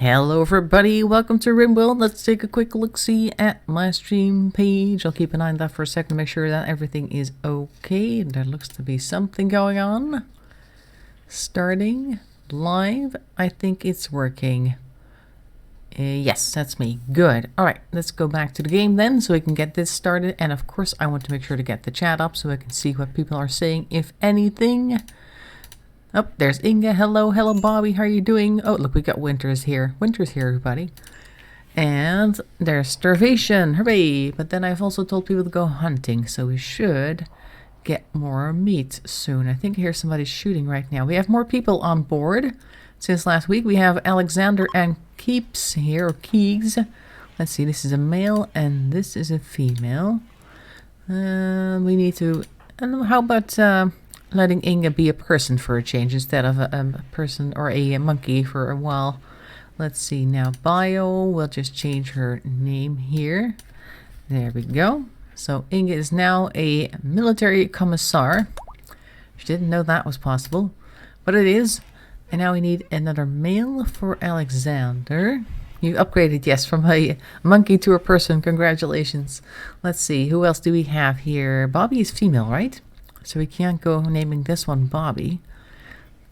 Hello everybody, welcome to RimWorld. Let's take a quick look-see at my stream page. I'll keep an eye on that for a second to make sure that everything is okay. There looks to be something going on. Starting live. I think it's working. Yes, that's me. Good. Alright, let's go back to the game then so we can get this started. And of course, I want to make sure to get the chat up so I can see what people are saying, if anything. Oh, there's Inga. Hello, hello, Bobby. How are you doing? Oh, look, we got Winters here. Winters here, everybody. And there's Starvation. Hooray! But then I've also told people to go hunting, so we should get more meat soon. I think I hear somebody shooting right now. We have more people on board since last week. We have Alexander and Keeps here, or Keegs. Let's see, this is a male and this is a female. We need to... how about... letting Inga be a person for a change instead of a person or a monkey for a while. Let's see now. Bio, we'll just change her name here. There we go. So Inga is now a military commissar. She didn't know that was possible, but it is. And now we need another male for Alexander. You upgraded, yes, from a monkey to a person. Congratulations. Let's see, who else do we have here? Bobby is female, right? So we can't go naming this one Bobby.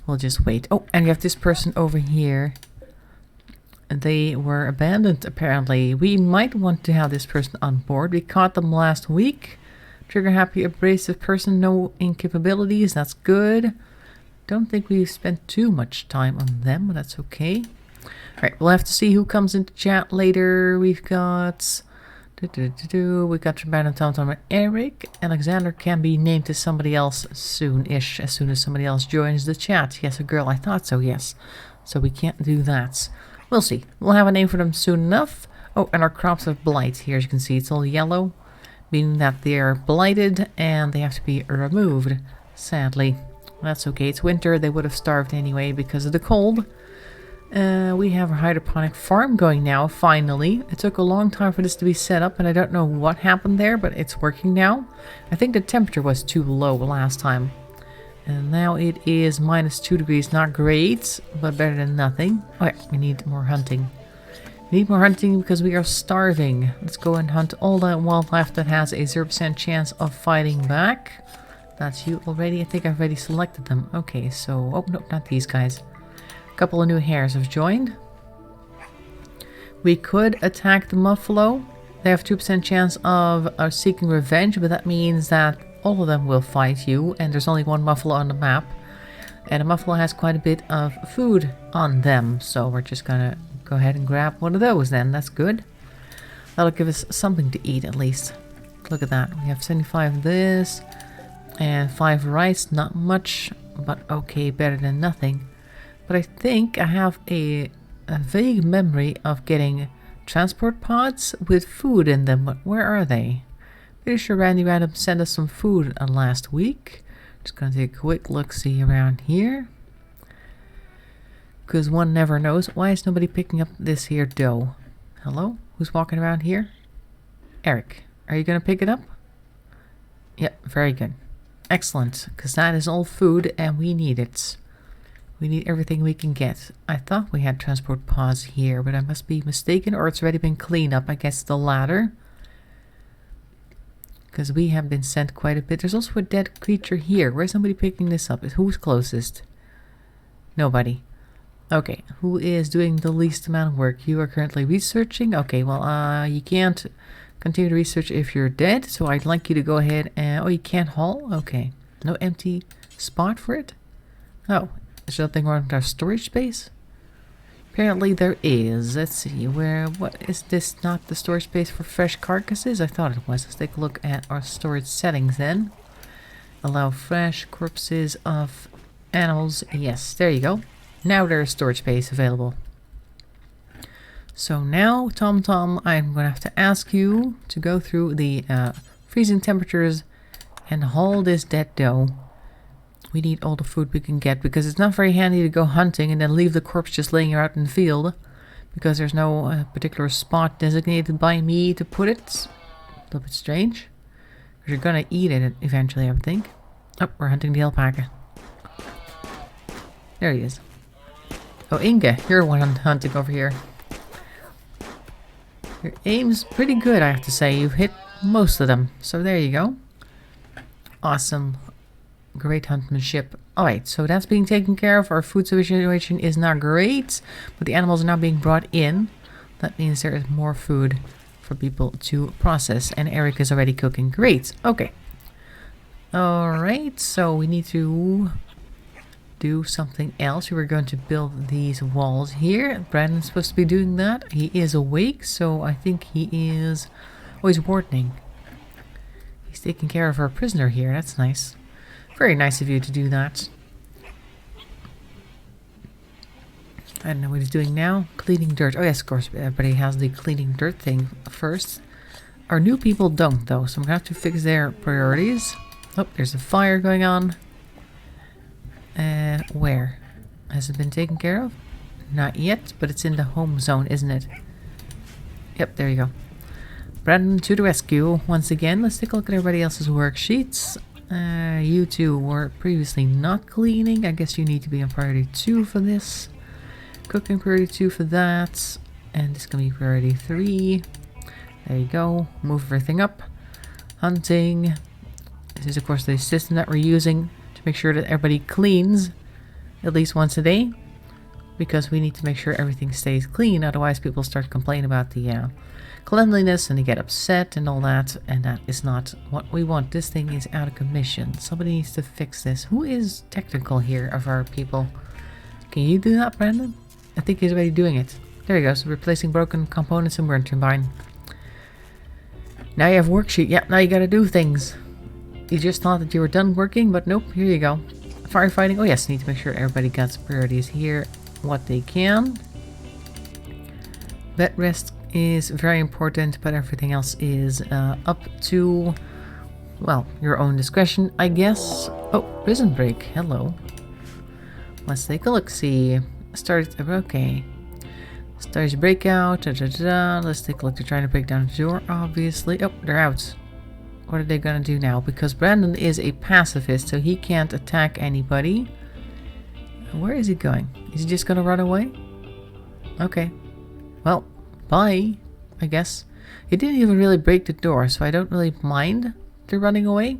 We'll just wait. Oh, and you have this person over here. They were abandoned, apparently. We might want to have this person on board. We caught them last week. Trigger happy, abrasive person, no incapabilities. That's good. Don't think we spent too much time on them, but that's okay. Alright, we'll have to see who comes into chat later. We've got... We got Triband, Tom, and Eric. Alexander can be named to somebody else soon-ish, as soon as somebody else joins the chat. Yes, a girl. I thought so, yes. So we can't do that. We'll see. We'll have a name for them soon enough. Oh, and our crops have blight. Here, as you can see, it's all yellow, meaning that they are blighted and they have to be removed, sadly. That's okay. It's winter. They would have starved anyway because of the cold. We have our hydroponic farm going now, finally. It took a long time for this to be set up, and I don't know what happened there, but it's working now. I think the temperature was too low last time. And now it is -2 degrees. Not great, but better than nothing. Oh yeah, we need more hunting. We need more hunting because we are starving. Let's go and hunt all that wildlife that has a 0% chance of fighting back. That's you already. I think I've already selected them. Okay, so... oh, no, not these guys. Couple of new hares have joined. We could attack the Muffalo. They have 2% chance of seeking revenge, but that means that all of them will fight you, and there's only one Muffalo on the map. And the Muffalo has quite a bit of food on them, so we're just gonna go ahead and grab one of those then. That's good. That'll give us something to eat at least. Look at that. We have 75 of this, and 5 rice. Not much, but okay, better than nothing. But I think I have a vague memory of getting transport pods with food in them. But where are they? Pretty sure Randy Random sent us some food last week. Just gonna take a quick look-see around here. Because one never knows. Why is nobody picking up this here dough? Hello? Who's walking around here? Eric. Are you gonna pick it up? Yep, very good. Excellent. Because that is all food and we need it. We need everything we can get. I thought we had transport pods here, but I must be mistaken, or it's already been cleaned up. I guess the latter. Because we have been sent quite a bit. There's also a dead creature here. Where's somebody picking this up? Who's closest? Nobody. Okay, who is doing the least amount of work? You are currently researching? Okay, well, you can't continue to research if you're dead, so I'd like you to go ahead and... oh, you can't haul? Okay. No empty spot for it? Oh. Is there something wrong with our storage space? Apparently there is. Let's see, what is this? Not the storage space for fresh carcasses? I thought it was. Let's take a look at our storage settings then. Allow fresh corpses of animals. Yes, there you go. Now there is storage space available. So now, Tom, I'm going to have to ask you to go through the freezing temperatures and haul this dead dough. We need all the food we can get because it's not very handy to go hunting and then leave the corpse just laying out in the field because there's no particular spot designated by me to put it. A little bit strange. Because you're gonna eat it eventually, I would think. Oh, we're hunting the alpaca. There he is. Oh, Inga, you're one hunting over here. Your aim's pretty good, I have to say. You've hit most of them. So there you go. Awesome. Great huntmanship. Alright, so that's being taken care of. Our food situation is not great, but the animals are now being brought in. That means there is more food for people to process. And Eric is already cooking. Great. Okay. Alright, so we need to do something else. We were going to build these walls here. Brandon's supposed to be doing that. He is awake, so I think he is... Oh, he's wardening. He's taking care of our prisoner here. That's nice. Very nice of you to do that. I don't know what he's doing now. Cleaning dirt. Oh yes, of course, everybody has the cleaning dirt thing first. Our new people don't, though, so I'm going to have to fix their priorities. Oh, there's a fire going on. Where? Has it been taken care of? Not yet, but it's in the home zone, isn't it? Yep, there you go. Brandon to the rescue once again. Let's take a look at everybody else's worksheets. You two were previously not cleaning. I guess you need to be on priority 2 for this. Cooking priority 2 for that. And this is going to be priority 3. There you go. Move everything up. Hunting. This is of course the system that we're using to make sure that everybody cleans at least once a day. Because we need to make sure everything stays clean. Otherwise people start complaining about the cleanliness and they get upset and all that. And that is not what we want. This thing is out of commission. Somebody needs to fix this. Who is technical here of our people? Can you do that, Brandon? I think he's already doing it. There he goes. Replacing broken components in wind turbine. Now you have worksheet. Yep, now you gotta do things. You just thought that you were done working, but nope, here you go. Firefighting. Oh yes, need to make sure everybody gets priorities here. What they can. Bed rest is very important, but everything else is up to, well, your own discretion, I guess. Oh, prison break. Hello. Let's take a look. See. Start. Okay. Stars breakout. Da, da, da, da. Let's take a look. They're trying to break down the door, obviously. Oh, they're out. What are they gonna do now? Because Brandon is a pacifist, so he can't attack anybody. Where is he going? Is he just gonna run away? Okay. Well, bye, I guess. He didn't even really break the door, so I don't really mind the running away.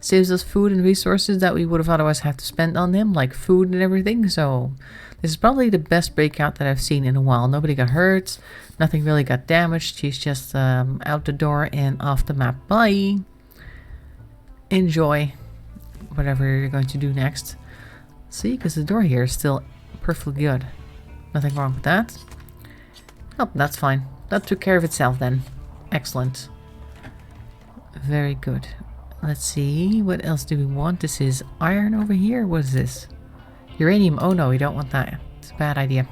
Saves us food and resources that we would have otherwise had to spend on him, like food and everything, so... This is probably the best breakout that I've seen in a while. Nobody got hurt, nothing really got damaged. He's just out the door and off the map. Bye! Enjoy whatever you're going to do next. See, because the door here is still perfectly good. Nothing wrong with that. Oh, that's fine. That took care of itself then. Excellent. Very good. Let's see, what else do we want? This is iron over here. What is this? Uranium. Oh no, we don't want that. It's a bad idea.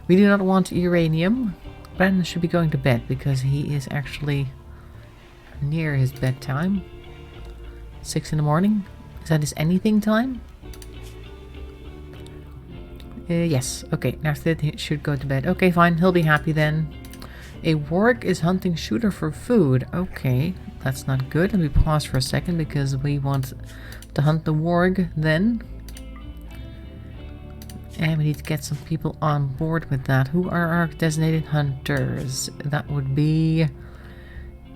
We do not want uranium. Brandon should be going to bed because he is actually near his bedtime. 6 in the morning. Is that his anything time? Yes. Okay, after that he should go to bed. Okay, fine. He'll be happy then. A warg is hunting shooter for food. Okay, that's not good. Let me pause for a second because we want to hunt the warg then. And we need to get some people on board with that. Who are our designated hunters? That would be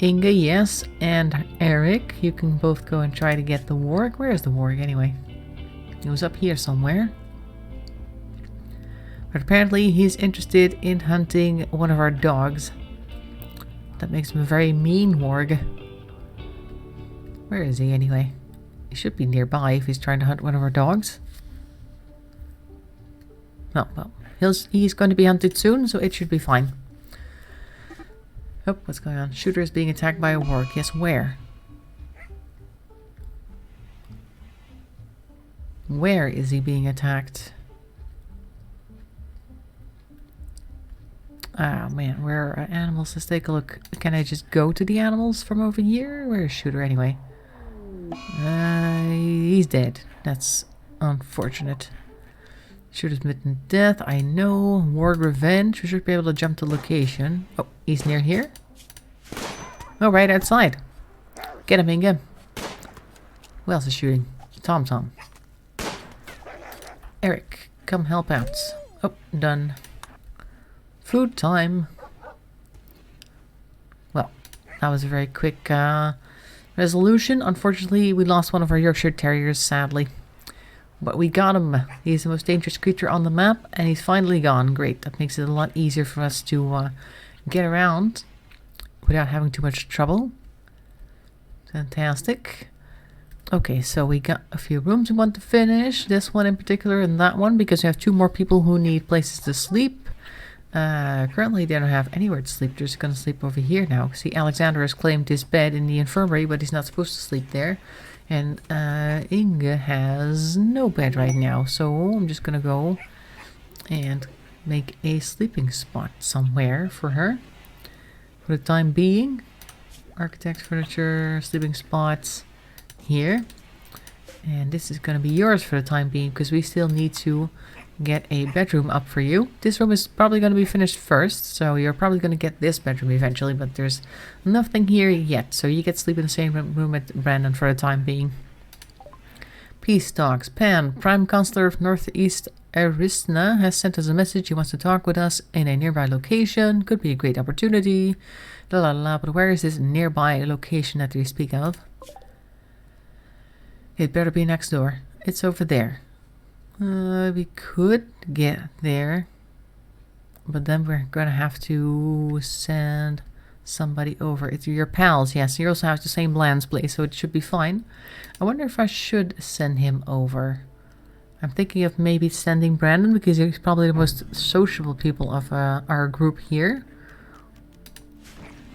Inga, yes, and Eric. You can both go and try to get the warg. Where is the warg anyway? He was up here somewhere. But apparently he's interested in hunting one of our dogs. That makes him a very mean warg. Where is he anyway? He should be nearby if he's trying to hunt one of our dogs. Oh, well, he's going to be hunted soon, so it should be fine. Oh, what's going on? Shooter is being attacked by a warg. Yes, where? Where is he being attacked? Oh man, where are animals? Let's take a look. Can I just go to the animals from over here? Where is Shooter anyway? He's dead. That's unfortunate. Shooter's bitten death, I know. Warg revenge. We should be able to jump to location. Oh, he's near here? Oh, right outside. Get him, Inga. Who else is shooting? Tom. Eric, come help out. Oh, done. Food time. Well, that was a very quick resolution. Unfortunately, we lost one of our Yorkshire Terriers, sadly. But we got him. He's the most dangerous creature on the map, and he's finally gone. Great. That makes it a lot easier for us to get around without having too much trouble. Fantastic. Okay, so we got a few rooms we want to finish. This one in particular and that one, because we have 2 more people who need places to sleep. Currently they don't have anywhere to sleep. They're just going to sleep over here now. See, Alexander has claimed his bed in the infirmary, but he's not supposed to sleep there. And Inge has no bed right now, so I'm just going to go and make a sleeping spot somewhere for her. For the time being, architect furniture, sleeping spots here. And this is going to be yours for the time being, because we still need to get a bedroom up for you. This room is probably going to be finished first, so you're probably going to get this bedroom eventually, but there's nothing here yet, so you get to sleep in the same room with Brandon for the time being. Peace talks. Pan, Prime Counselor of Northeast Arisna, has sent us a message. He wants to talk with us in a nearby location. Could be a great opportunity. La la la, but where is this nearby location that we speak of? It better be next door. It's over there. We could get there, but then we're gonna have to send somebody over. It's your pals, yes. You also have the same lands place, so it should be fine. I wonder if I should send him over. I'm thinking of maybe sending Brandon, because he's probably the most sociable people of our group here,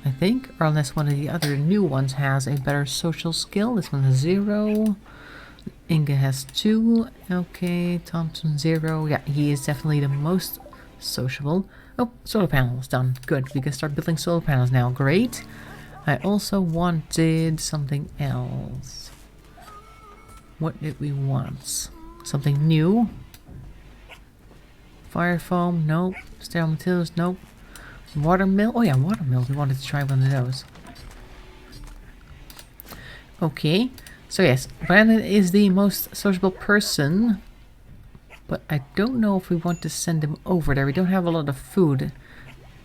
I think. Or unless one of the other new ones has a better social skill. This one has 0. Inge has 2. Okay, Thompson 0. Yeah, he is definitely the most sociable. Oh, solar panels done. Good. We can start building solar panels now. Great. I also wanted something else. What did we want? Something new. Fire foam? Nope. Sterile materials? Nope. Watermill? Oh yeah, watermill. We wanted to try one of those. Okay. So yes, Brandon is the most sociable person, but I don't know if we want to send him over there. We don't have a lot of food,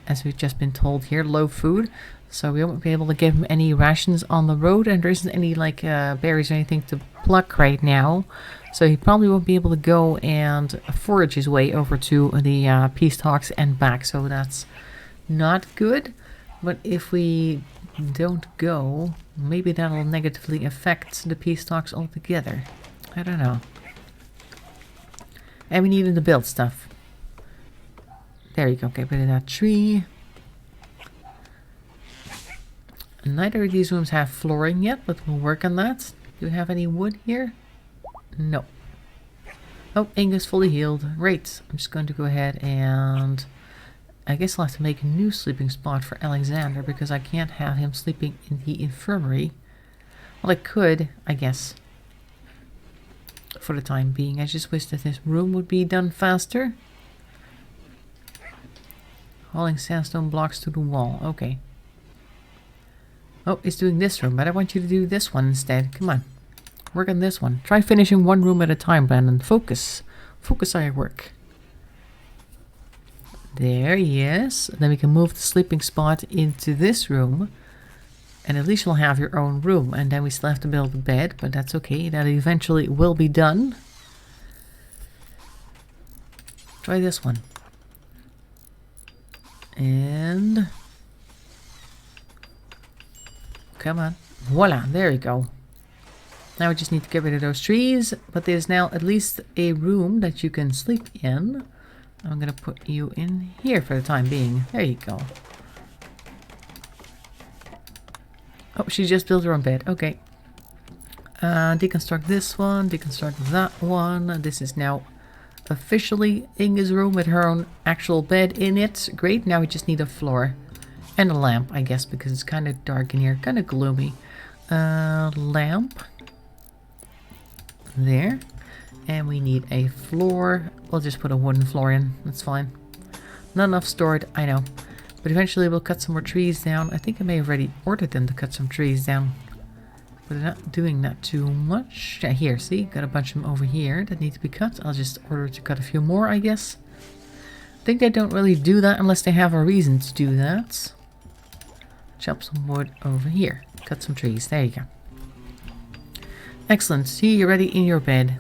as we've just been told here, low food, so we won't be able to give him any rations on the road, and there isn't any like berries or anything to pluck right now, so he probably won't be able to go and forage his way over to the peace talks and back, so that's not good. But if we don't go, maybe that'll negatively affect the peace talks altogether. I don't know. And we need him to build stuff. There you go, get rid of that tree. Neither of these rooms have flooring yet, but we'll work on that. Do we have any wood here? No. Oh, Inge's fully healed. Great. I'm just going to go ahead and I guess I'll have to make a new sleeping spot for Alexander, because I can't have him sleeping in the infirmary. Well, I could, I guess, for the time being. I just wish that this room would be done faster. Hauling sandstone blocks to the wall. Okay. Oh, it's doing this room, but I want you to do this one instead. Come on. Work on this one. Try finishing one room at a time, Brandon. Focus. Focus on your work. There, yes. Then we can move the sleeping spot into this room. And at least you'll have your own room. And then we still have to build a bed, but that's okay. That eventually will be done. Try this one. And come on. Voila, there you go. Now we just need to get rid of those trees, but there's now at least a room that you can sleep in. I'm gonna put you in here for the time being. There you go. Oh, she just built her own bed. Okay. Deconstruct this one, deconstruct that one. This is now officially Inge's room with her own actual bed in it. Great, now we just need a floor. And a lamp, I guess, because it's kind of dark in here, kind of gloomy. Lamp. There. And we need a floor. We'll just put a wooden floor in. That's fine. Not enough stored, I know. But eventually we'll cut some more trees down. I think I may have already ordered them to cut some trees down. But they're not doing that too much. Yeah, here, see? Got a bunch of them over here that need to be cut. I'll just order to cut a few more, I guess. think they don't really do that unless they have a reason to do that. Chop some wood over here. Cut some trees. There you go. Excellent. See, you're ready in your bed.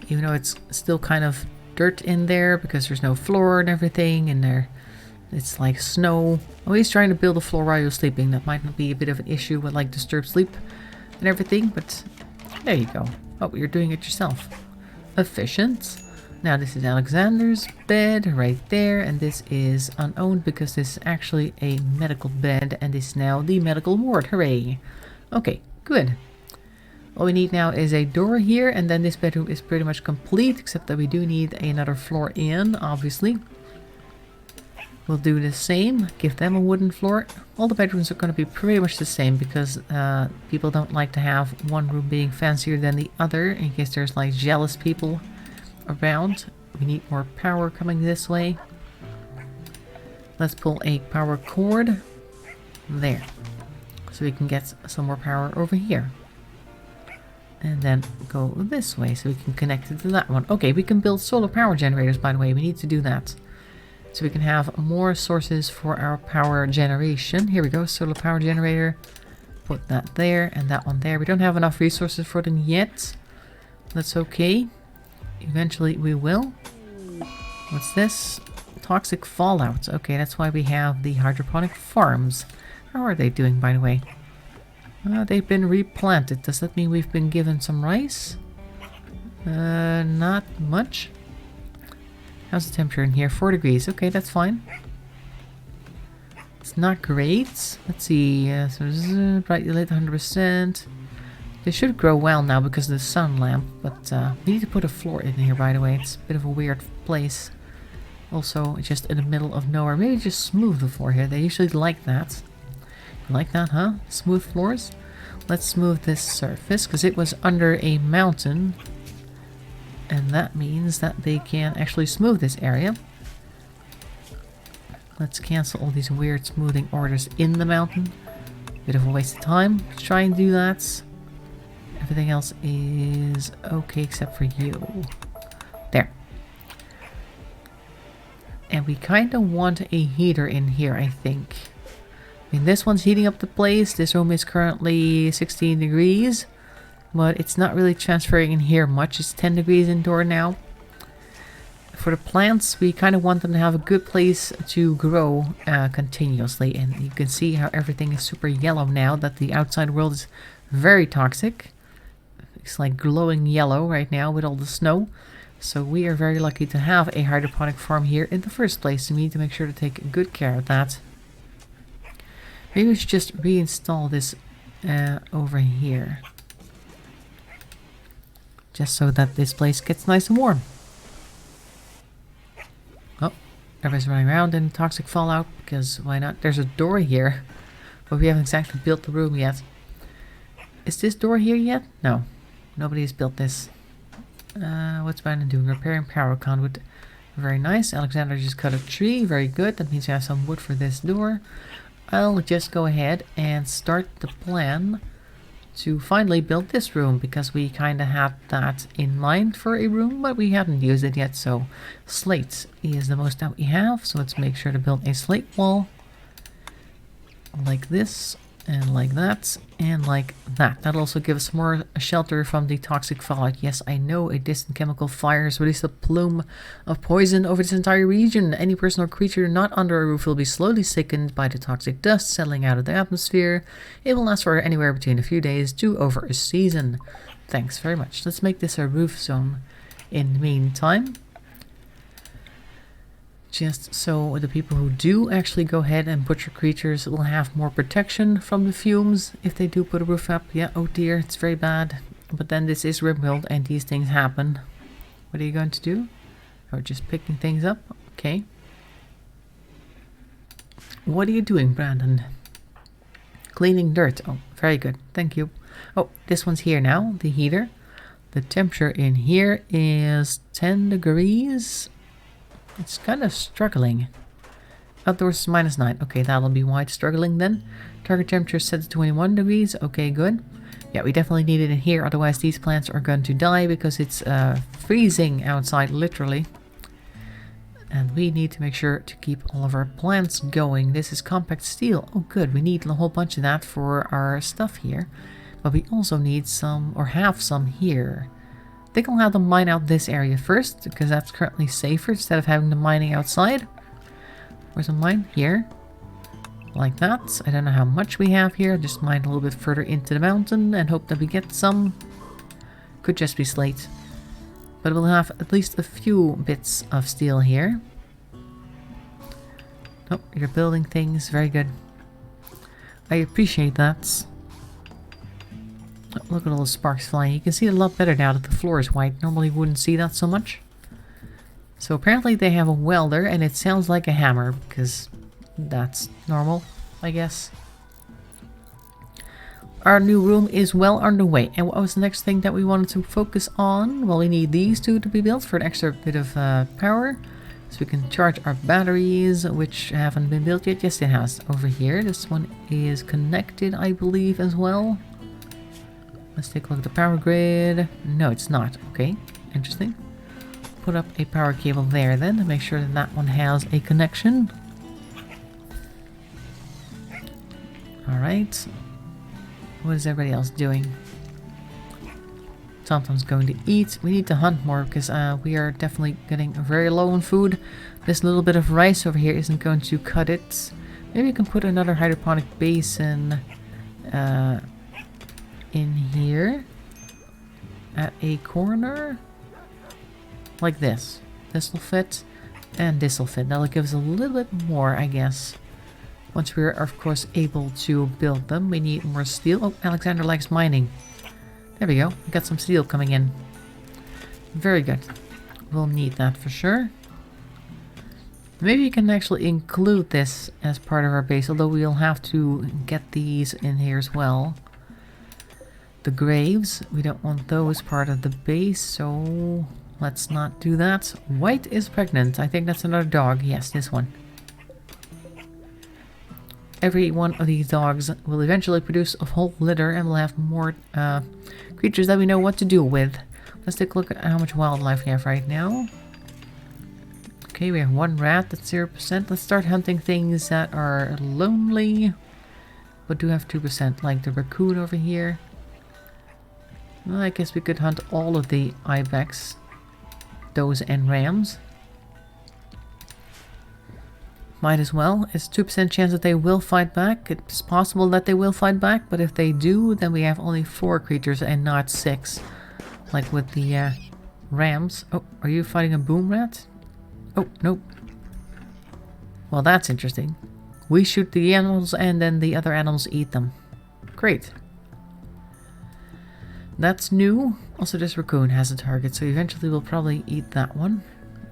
Even though it's still kind of dirt in there because there's no floor and everything, and it's like snow. Always trying to build a floor while you're sleeping. That might not be a bit of an issue with like disturbed sleep and everything, but there you go. Oh, you're doing it yourself. Efficient. Now this is Alexander's bed right there, and this is unowned because this is actually a medical bed, and this is now the medical ward. Hooray. Okay, good. All we need now is a door here, and then this bedroom is pretty much complete, except that we do need another floor in, obviously. We'll do the same, give them a wooden floor. All the bedrooms are going to be pretty much the same because people don't like to have one room being fancier than the other, in case there's like jealous people around. We need more power coming this way. Let's pull a power cord there, so we can get some more power over here. And then go this way so we can connect it to that one. Okay, we can build solar power generators, by the way. We need to do that. So we can have more sources for our power generation. Here we go, solar power generator. Put that there and that one there. We don't have enough resources for them yet. That's okay. Eventually we will. What's this? Toxic fallout. Okay, that's why we have the hydroponic farms. How are they doing, by the way? They've been replanted. Does that mean we've been given some rice? Not much. How's the temperature in here? 4 degrees. Okay, that's fine. It's not great. Let's see. So this is brightly lit 100%. They should grow well now because of the sun lamp, but we need to put a floor in here, by the way. It's a bit of a weird place. Also, just in the middle of nowhere. Maybe just smooth the floor here. They usually like that. Like that, huh? Smooth floors. Let's smooth this surface because it was under a mountain, and that means that they can actually smooth this area. Let's cancel all these weird smoothing orders in the mountain. Bit of a waste of time to try and do that. Everything else is okay except for you. There. And we kind of want a heater in here, I think. I mean, this one's heating up the place. This room is currently 16 degrees, but it's not really transferring in here much. It's 10 degrees indoor now. For the plants, we kind of want them to have a good place to grow continuously. And you can see how everything is super yellow now, that the outside world is very toxic. It's like glowing yellow right now with all the snow. So we are very lucky to have a hydroponic farm here in the first place. We need to make sure to take good care of that. Maybe we should just reinstall this over here. Just so that this place gets nice and warm. Oh, everybody's running around in toxic fallout because why not? There's a door here, but we haven't exactly built the room yet. Is this door here yet? No, nobody has built this. What's Brandon doing? Repairing power conduit. Very nice. Alexander just cut a tree. Very good. That means we have some wood for this door. I'll just go ahead and start the plan to finally build this room, because we kind of had that in mind for a room, but we hadn't used it yet. So slate is the most that we have. So let's make sure to build a slate wall like this, and like that, and like that. That'll also give us more shelter from the toxic fallout. Yes, I know a distant chemical fire has released a plume of poison over this entire region. Any person or creature not under a roof will be slowly sickened by the toxic dust settling out of the atmosphere. It will last for anywhere between a few days to over a season. Thanks very much. Let's make this a roof zone in the meantime. Just so the people who do actually go ahead and butcher creatures will have more protection from the fumes if they do put a roof up. Yeah, oh dear, it's very bad. But then this is RimWorld and these things happen. What are you going to do? Or just picking things up? Okay. What are you doing, Brandon? Cleaning dirt. Oh, very good. Thank you. Oh, this one's here now, the heater. The temperature in here is 10 degrees. It's kind of struggling. Outdoors is -9. Okay, that'll be why it's struggling then. Target temperature set to 21 degrees. Okay, good. Yeah, we definitely need it in here. Otherwise, these plants are going to die because it's freezing outside, literally. And we need to make sure to keep all of our plants going. This is compact steel. Oh good, we need a whole bunch of that for our stuff here. But we also need some, or have some here. I think I'll have them mine out this area first, because that's currently safer instead of having them mining outside. Where's a mine? Here. Like that. I don't know how much we have here. Just mine a little bit further into the mountain and hope that we get some. Could just be slate. But we'll have at least a few bits of steel here. Oh, you're building things. Very good. I appreciate that. Oh, look at all the sparks flying. You can see it a lot better now that the floor is white. Normally you wouldn't see that so much. So apparently they have a welder and it sounds like a hammer because that's normal, I guess. Our new room is well underway. And what was the next thing that we wanted to focus on? Well, we need these two to be built for an extra bit of power. So we can charge our batteries, which haven't been built yet. Yes, it has. Over here. This one is connected, I believe, as well. Let's take a look at the power grid. No, it's not. Okay, interesting. Put up a power cable there then to make sure that that one has a connection. Alright. What is everybody else doing? Tomtom's going to eat. We need to hunt more because we are definitely getting very low on food. This little bit of rice over here isn't going to cut it. Maybe we can put another hydroponic basin in here at a corner like this. This will fit and this will fit. That'll give us a little bit more, I guess. Once we're, of course, able to build them, we need more steel. Oh, Alexander likes mining. There we go. We got some steel coming in. Very good. We'll need that for sure. Maybe you can actually include this as part of our base, although we'll have to get these in here as well. The graves, we don't want those part of the base, so let's not do that. White is pregnant. I think that's another dog. Yes, this one. Every one of these dogs will eventually produce a whole litter and we'll have more creatures that we know what to do with. Let's take a look at how much wildlife we have right now. Okay, we have one rat that's 0%. Let's start hunting things that are lonely, but do have 2%, like the raccoon over here. Well, I guess we could hunt all of the ibex, does and rams. Might as well. It's 2% chance that they will fight back. It's possible that they will fight back, but if they do, then we have only 4 creatures and not 6. Like with the rams. Oh, are you fighting a boom rat? Oh, nope. Well, that's interesting. We shoot the animals and then the other animals eat them. Great. That's new. Also, this raccoon has a target, so eventually we'll probably eat that one.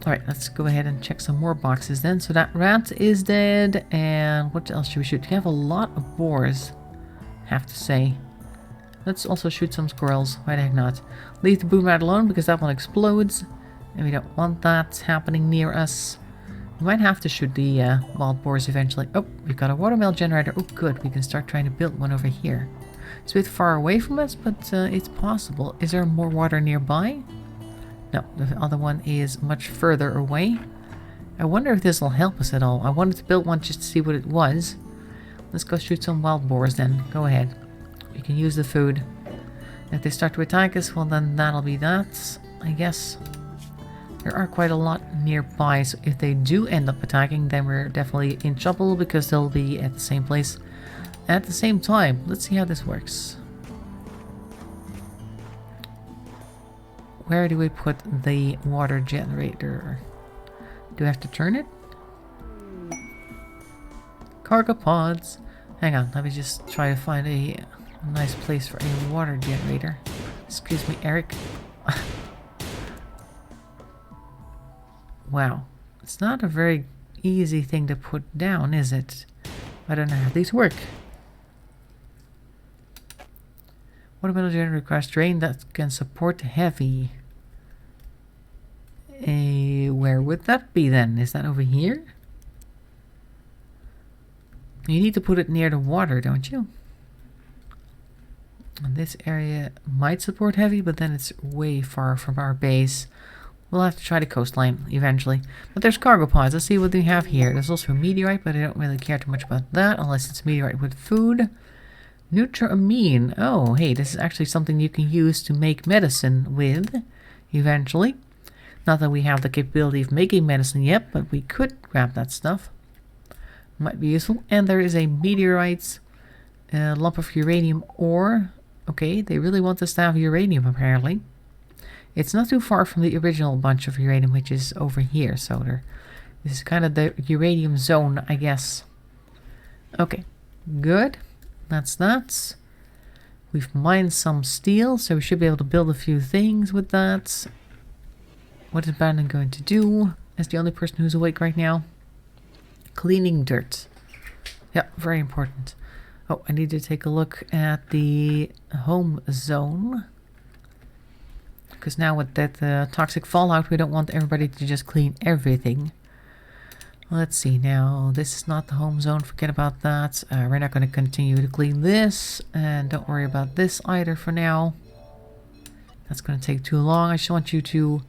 Alright, let's go ahead and check some more boxes then. So that rat is dead, and what else should we shoot? We have a lot of boars, have to say. Let's also shoot some squirrels, why the heck not. Leave the boom rat alone because that one explodes, and we don't want that happening near us. We might have to shoot the wild boars eventually. Oh, we've got a watermill generator. Oh good, we can start trying to build one over here. It's a bit far away from us, but it's possible. Is there more water nearby? No, the other one is much further away. I wonder if this will help us at all. I wanted to build one just to see what it was. Let's go shoot some wild boars then. Go ahead. We can use the food. If they start to attack us, well then that'll be that, I guess. There are quite a lot nearby, so if they do end up attacking, then we're definitely in trouble because they'll be at the same place at the same time. Let's see how this works. Where do we put the water generator? Do I have to turn it? Cargo pods. Hang on, let me just try to find a nice place for a water generator. Excuse me, Eric. Wow. It's not a very easy thing to put down, is it? I don't know how these work. Watermill generator requires terrain that can support heavy. Where would that be then? Is that over here? You need to put it near the water, don't you? And this area might support heavy, but then it's way far from our base. We'll have to try the coastline eventually. But there's cargo pods. Let's see what we have here. There's also a meteorite, but I don't really care too much about that unless it's meteorite with food. Neutramine. Oh, hey, this is actually something you can use to make medicine with eventually. Not that we have the capability of making medicine yet, but we could grab that stuff. Might be useful. And there is a meteorite, lump of uranium ore. Okay, they really want us to have uranium apparently. It's not too far from the original bunch of uranium, which is over here. So this is kind of the uranium zone, I guess. Okay, good. That's that. We've mined some steel, so we should be able to build a few things with that. What is Brandon going to do as the only person who's awake right now? Cleaning dirt. Yeah, very important. Oh, I need to take a look at the home zone. Because now with that toxic fallout, we don't want everybody to just clean everything. Let's see now. This is not the home zone. Forget about that. We're not going to continue to clean this. And don't worry about this either for now. That's going to take too long. I just want you to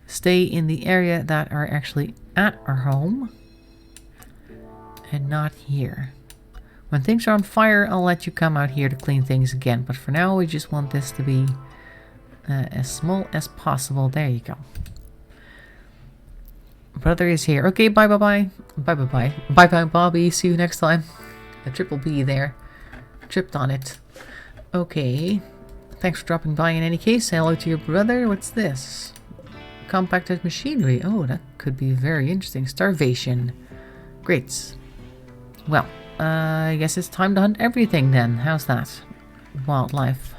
stay in the area that are actually at our home. And not here. When things are on fire, I'll let you come out here to clean things again. But for now, we just want this to be as small as possible. There you go. Brother is here. Okay, bye bye bye. Bye bye bye. Bye bye Bobby. See you next time. A triple B there. Tripped on it. Okay. Thanks for dropping by in any case. Say hello to your brother. What's this? Compacted machinery. Oh, that could be very interesting. Starvation. Great. Well, I guess it's time to hunt everything then. How's that? Wildlife.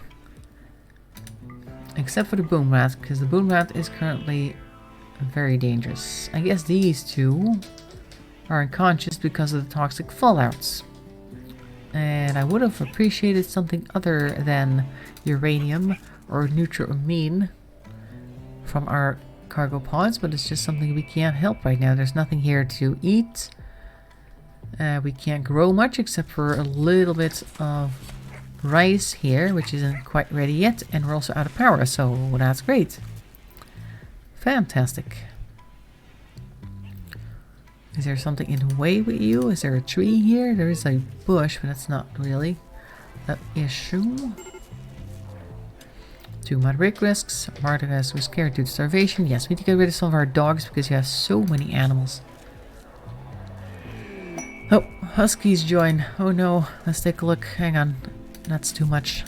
Except for the boom rat, because the boom rat is currently very dangerous. I guess these two are unconscious because of the toxic fallouts. And I would have appreciated something other than uranium or neutramine from our cargo pods, but it's just something we can't help right now. There's nothing here to eat. We can't grow much except for a little bit of rice here, which isn't quite ready yet, and we're also out of power, so that's great. Fantastic. Is there something in the way with you? Is there a tree here? There is a bush, but that's not really an issue. 2 mud brick risks. Martinez was scared due to starvation. Yes, we need to get rid of some of our dogs because you have so many animals. Oh, huskies join. Oh no, let's take a look. Hang on. That's too much.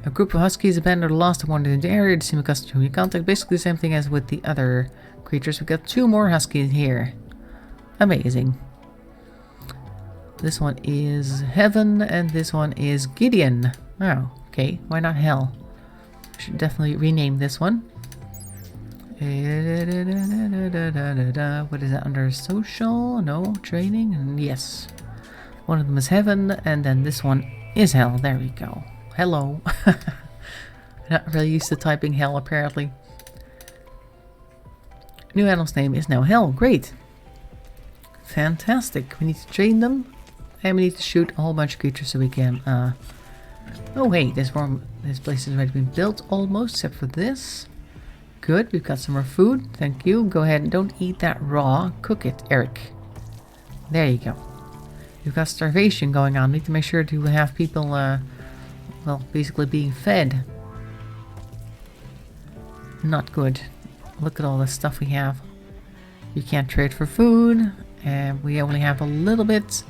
A group of huskies abandoned or lost and wandered into the area to seem accustomed to human contact. Basically the same thing as with the other creatures. We've got 2 more huskies here. Amazing. This one is Heaven and this one is Gideon. Oh, okay. Why not Hell? Should definitely rename this one. What is that under social? No, training? Yes. One of them is Heaven and then this one is Hell. There we go. Hello. Not really used to typing Hell apparently. New animal's name is now Hell. Great. Fantastic. We need to train them. And we need to shoot a whole bunch of creatures so we can oh hey, this place has already been built almost, except for this. Good, we've got some more food. Thank you. Go ahead and don't eat that raw. Cook it, Eric. There you go. We've got starvation going on. We need to make sure to have people, well, basically being fed. Not good. Look at all the stuff we have. You can't trade for food. And we only have a little bit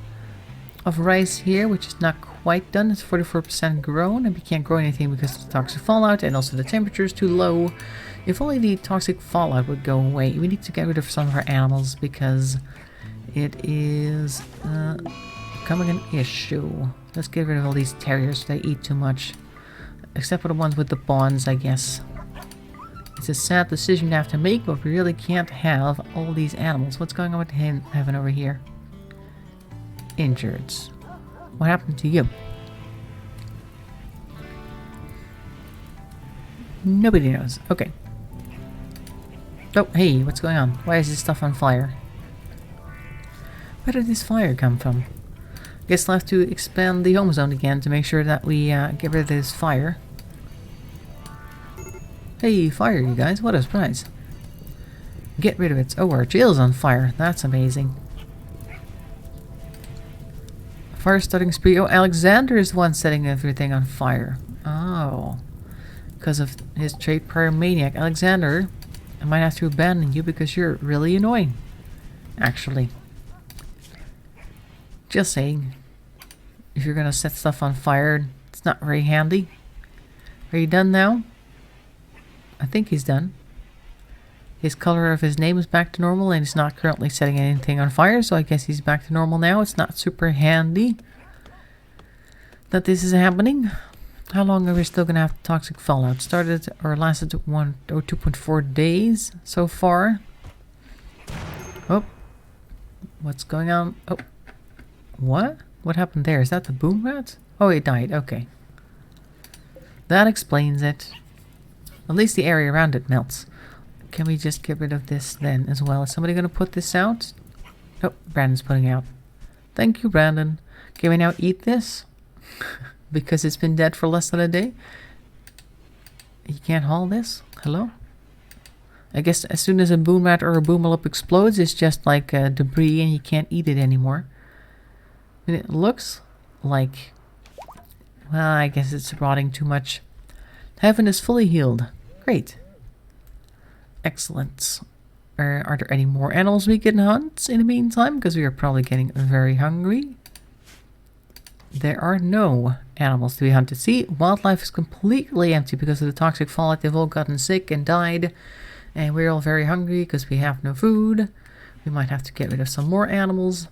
of rice here, which is not quite done. It's 44% grown, and we can't grow anything because of the toxic fallout, and also the temperature is too low. If only the toxic fallout would go away. We need to get rid of some of our animals because it is becoming an issue. Let's get rid of all these terriers. They eat too much. Except for the ones with the bonds, I guess. It's a sad decision to have to make, but we really can't have all these animals. What's going on with Heaven over here? Injured. What happened to you? Nobody knows. Okay. Oh, hey, what's going on? Why is this stuff on fire? Where did this fire come from? Guess I'll have to expand the home zone again to make sure that we get rid of this fire. Hey, fire, you guys. What a surprise. Get rid of it. Oh, our jail's on fire. That's amazing. Fire starting spree. Oh, Alexander is the one setting everything on fire. Oh. Because of his trait pyromaniac. Alexander, I might have to abandon you because you're really annoying. Actually. Just saying. If you're gonna set stuff on fire, it's not very handy. Are you done now? I think he's done. His color of his name is back to normal and he's not currently setting anything on fire, so I guess he's back to normal now. It's not super handy that this is happening. How long are we still going to have toxic fallout? Started or lasted 2.4 days so far. Oh. What's going on? Oh. What? What happened there? Is that the boom rat? Oh, it died. Okay. That explains it. At least the area around it melts. Can we just get rid of this then as well? Is somebody going to put this out? Oh, Brandon's putting out. Thank you, Brandon. Can we now eat this? Because it's been dead for less than a day? You can't haul this? Hello? I guess as soon as a boom rat or a boomalop explodes, it's just like debris and you can't eat it anymore. And it looks like... Well, I guess it's rotting too much. Heaven is fully healed. Great. Excellent. Are there any more animals we can hunt in the meantime? Because we are probably getting very hungry. There are no animals to be hunted. See, wildlife is completely empty because of the toxic fallout. They've all gotten sick and died. And we're all very hungry because we have no food. We might have to get rid of some more animals.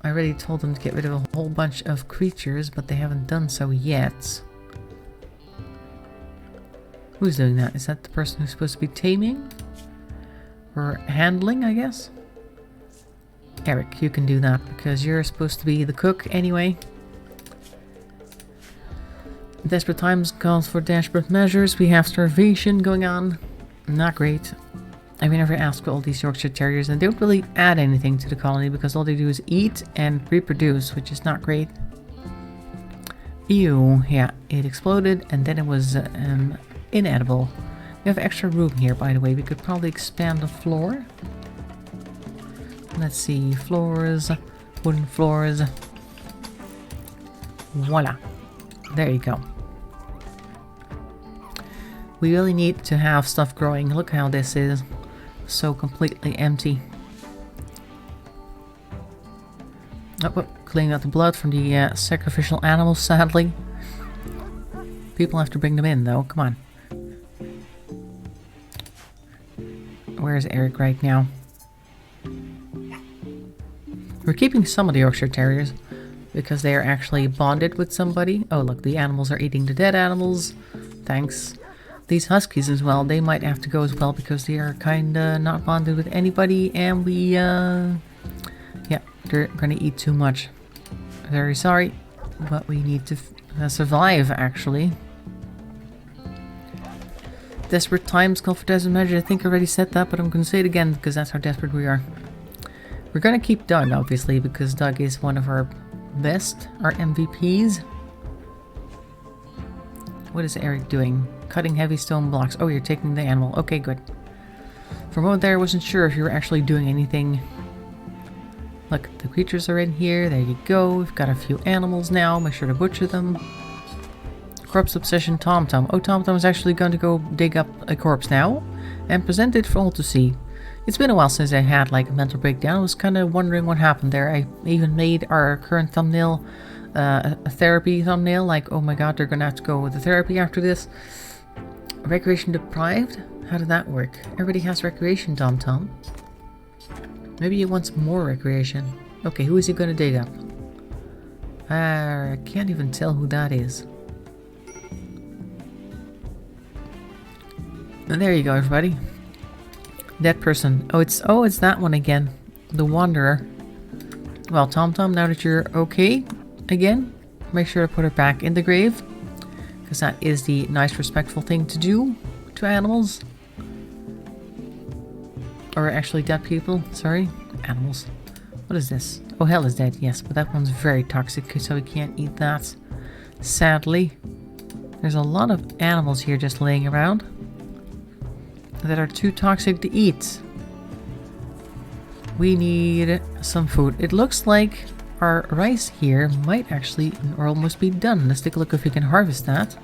I already told them to get rid of a whole bunch of creatures, but they haven't done so yet. Who's doing that? Is that the person who's supposed to be taming? Or handling, I guess? Eric, you can do that because you're supposed to be the cook anyway. Desperate times calls for desperate measures. We have starvation going on. Not great. I mean, never asked for all these Yorkshire Terriers and they don't really add anything to the colony because all they do is eat and reproduce, which is not great. Ew, yeah, it exploded and then it was inedible. We have extra room here, by the way. We could probably expand the floor. Let's see, floors, wooden floors. Voila. There you go. We really need to have stuff growing. Look how this is. So completely empty. Oh, cleaning out the blood from the sacrificial animals, sadly. People have to bring them in, though. Come on. Where's Eric right now? We're keeping some of the Yorkshire Terriers because they are actually bonded with somebody. Oh, look, the animals are eating the dead animals. Thanks. These huskies as well, they might have to go as well because they are kinda not bonded with anybody and we, yeah, they're gonna eat too much. Very sorry, but we need to survive, actually. Desperate times call for desperate measures. I think I already said that, but I'm gonna say it again because that's how desperate we are. We're gonna keep Doug, obviously, because Doug is one of our best, our MVPs. What is Eric doing? Cutting heavy stone blocks. Oh, you're taking the animal. Okay, good. For a moment there, I wasn't sure if you were actually doing anything. Look, the creatures are in here. There you go. We've got a few animals now. Make sure to butcher them. Corpse obsession TomTom. Oh, TomTom is actually going to go dig up a corpse now and present it for all to see. It's been a while since I had like a mental breakdown. I was kind of wondering what happened there. I even made our current thumbnail a therapy thumbnail. Like, oh my god, they're gonna have to go with the therapy after this. Recreation deprived? How did that work? Everybody has recreation, TomTom. Maybe he wants more recreation. Okay, who is he gonna dig up? I can't even tell who that is. And there you go, everybody. That person. Oh, it's that one again. The Wanderer. Well, TomTom, now that you're okay again, make sure to put her back in the grave. Because that is the nice, respectful thing to do to animals. Or actually dead people. Sorry. Animals. What is this? Oh, hell is dead. Yes, but that one's very toxic, so we can't eat that. Sadly. There's a lot of animals here just laying around. that are too toxic to eat. We need some food. It looks like our rice here might actually or almost be done. Let's take a look if we can harvest that.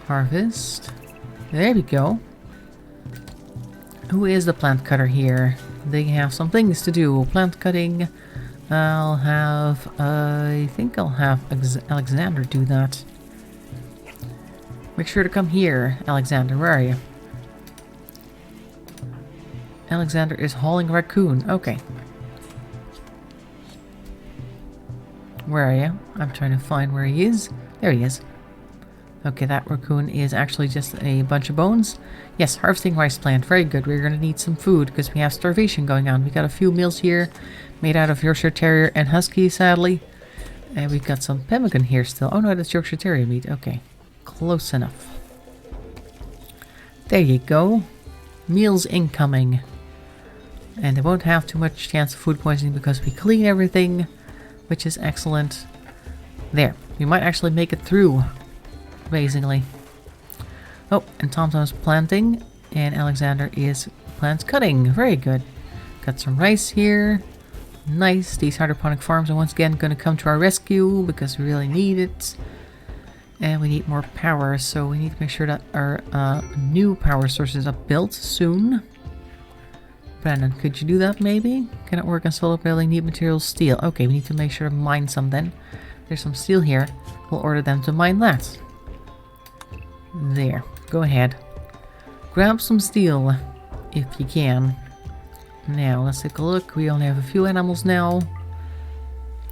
Harvest. There we go. Who is the plant cutter here? They have some things to do. Plant cutting. I think I'll have Alexander do that. Make sure to come here, Alexander. Where are you? Alexander is hauling a raccoon. Okay. Where are you? I'm trying to find where he is. There he is. Okay, that raccoon is actually just a bunch of bones. Yes, harvesting rice plant. Very good. We're going to need some food because we have starvation going on. We got a few meals here made out of Yorkshire Terrier and Husky, sadly. And we've got some pemmican here still. Oh no, that's Yorkshire Terrier meat. Okay, close enough. There you go. Meals incoming. And they won't have too much chance of food poisoning because we clean everything, which is excellent. There. We might actually make it through. Amazingly. Oh, and TomTom's planting, and Alexander is plants cutting. Very good. Got some rice here. Nice. These hydroponic farms are once again going to come to our rescue because we really need it. And we need more power, so we need to make sure that our new power sources are built soon. Brandon, could you do that maybe? Cannot work on solar building, need materials, steel. Okay, we need to make sure to mine some then. There's some steel here. We'll order them to mine that. There. Go ahead. Grab some steel if you can. Now, let's take a look. We only have a few animals now.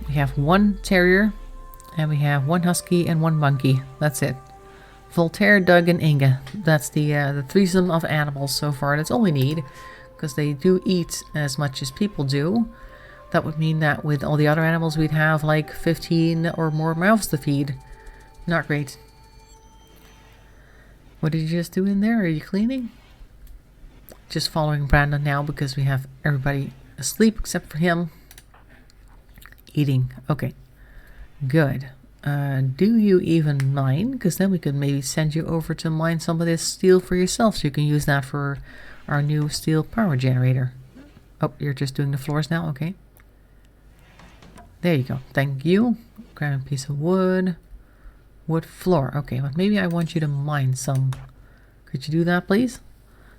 We have one terrier, and we have one husky and one monkey. That's it. Voltaire, Doug, and Inga. That's the threesome of animals so far. That's all we need, because they do eat as much as people do. That would mean that with all the other animals, we'd have like 15 or more mouths to feed. Not great. What did you just do in there? Are you cleaning? Just following Brandon now because we have everybody asleep except for him. Eating. Okay. Good. Do you even mine? Because then we could maybe send you over to mine some of this steel for yourself so you can use that for our new steel power generator. Oh, you're just doing the floors now? Okay. There you go. Thank you. Grab a piece of wood. Wood floor. Okay, but maybe I want you to mine some. Could you do that, please?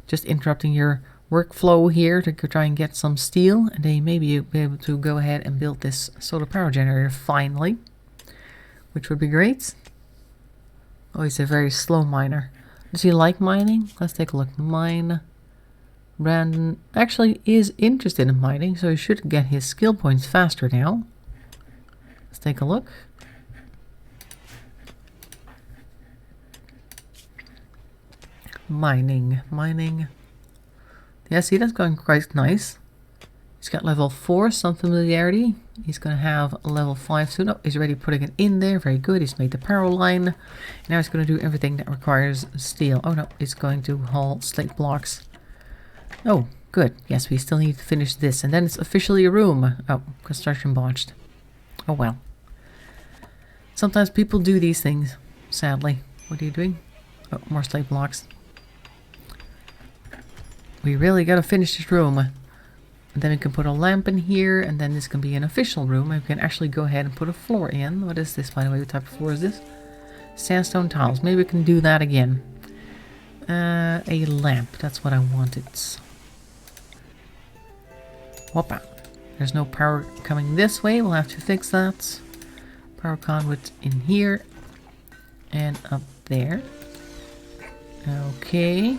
Just interrupting your workflow here to try and get some steel. And then maybe you'll be able to go ahead and build this solar power generator finally. Which would be great. Oh, he's a very slow miner. Does he like mining? Let's take a look. Mine. Brandon actually is interested in mining, so he should get his skill points faster now. Let's take a look. Mining. Yeah, see, that's going quite nice. He's got level 4, some familiarity. He's going to have level 5 soon. Oh, he's already putting it in there. Very good. He's made the power line. Now he's going to do everything that requires steel. Oh no, he's going to haul slate blocks. Oh, good. Yes, we still need to finish this. And then it's officially a room. Oh, construction botched. Oh well. Sometimes people do these things, sadly. What are you doing? Oh, more slate blocks. We really got to finish this room. And then we can put a lamp in here, and then this can be an official room. And we can actually go ahead and put a floor in. What is this, by the way? What type of floor is this? Sandstone tiles. Maybe we can do that again. A lamp. That's what I wanted. Whoppa. There's no power coming this way. We'll have to fix that. Power conduit in here. And up there. Okay.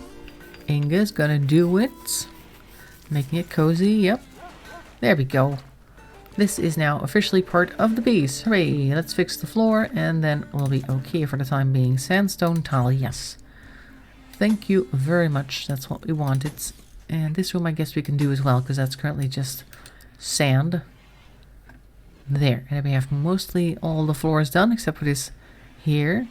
Inga's gonna do it. Making it cozy. Yep. There we go. This is now officially part of the base. Hooray. Let's fix the floor and then we'll be okay for the time being. Sandstone tile. Yes. Thank you very much. That's what we wanted. And this room I guess we can do as well because that's currently just sand. There. And we have mostly all the floors done except for this here.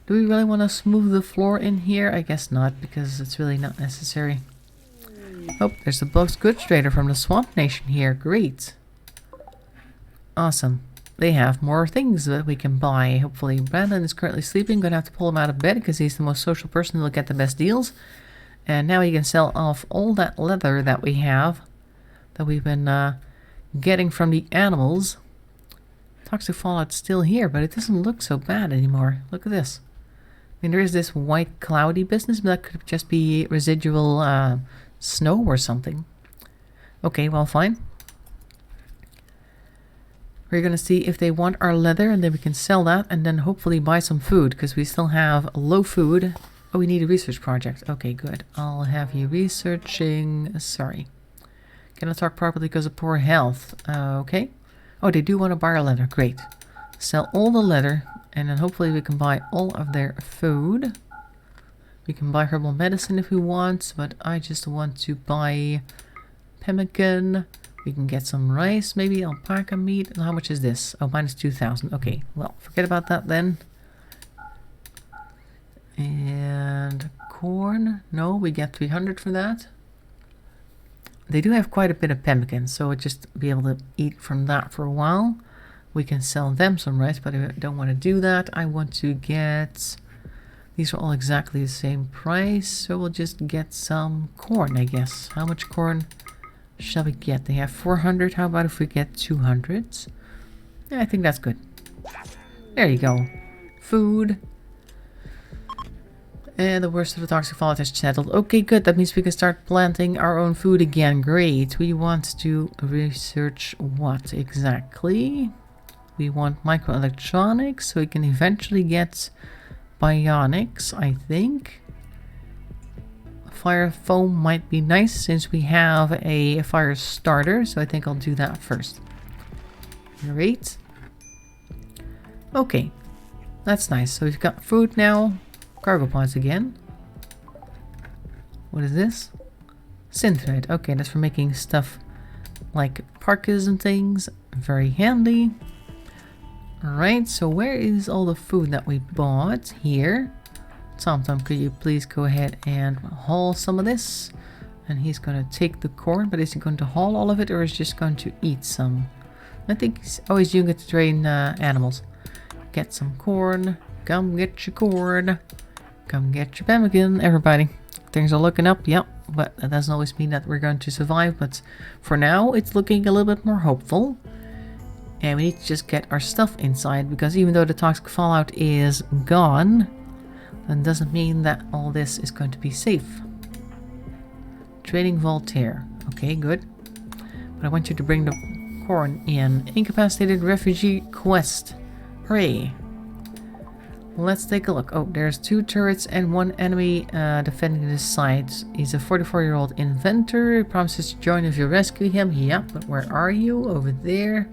Do we really want to smooth the floor in here? I guess not because it's really not necessary. Oh, there's the box goods trader from the Swamp Nation here. Great. Awesome. They have more things that we can buy. Hopefully, Brandon is currently sleeping. Gonna have to pull him out of bed because he's the most social person who'll get the best deals. And now we can sell off all that leather that we have, that we've been getting from the animals. Toxic fallout's still here, but it doesn't look so bad anymore. Look at this. I mean, there is this white cloudy business, but that could just be residual snow or something. Okay, well, fine. We're gonna see if they want our leather, and then we can sell that, and then hopefully buy some food, because we still have low food. Oh, we need a research project. Okay, good. I'll have you researching. Sorry. Cannot talk properly because of poor health. Okay. Oh, they do want to buy our leather. Great. Sell all the leather, and then hopefully we can buy all of their food. We can buy herbal medicine if we want, but I just want to buy pemmican. We can get some rice, maybe alpaca meat. And how much is this? Oh, minus 2,000. Okay, well, forget about that then. And corn. No, we get 300 for that. They do have quite a bit of pemmican, so we'll just be able to eat from that for a while. We can sell them some rice, but I don't want to do that. I want to get... These are all exactly the same price, so we'll just get some corn, I guess. How much corn shall we get? They have 400. How about if we get 200? Yeah, I think that's good. There you go. Food. And the worst of the toxic fallout has settled. Okay, good. That means we can start planting our own food again. Great. We want to research what exactly? We want microelectronics, so we can eventually get bionics, I think. Fire foam might be nice since we have a fire starter, so I think I'll do that first. Great. Okay. That's nice. So we've got food now. Cargo pods again. What is this? Synthread. Okay, that's for making stuff like parkas and things. Very handy. Alright, so where is all the food that we bought? Here. TomTom, could you please go ahead and haul some of this? And he's going to take the corn, but is he going to haul all of it or is he just going to eat some? I think he's always doing it to train animals. Get some corn. Come get your corn. Come get your pemmican, everybody. Things are looking up, yep, but that doesn't always mean that we're going to survive, but for now it's looking a little bit more hopeful. And we need to just get our stuff inside, because even though the toxic fallout is gone, that doesn't mean that all this is going to be safe. Trading Voltaire. Okay, good. But I want you to bring the corn in. Incapacitated refugee quest. Hooray. Let's take a look. Oh, there's 2 turrets and 1 enemy defending this site. He's a 44-year-old inventor. He promises to join if you rescue him. Yep, but where are you? Over there.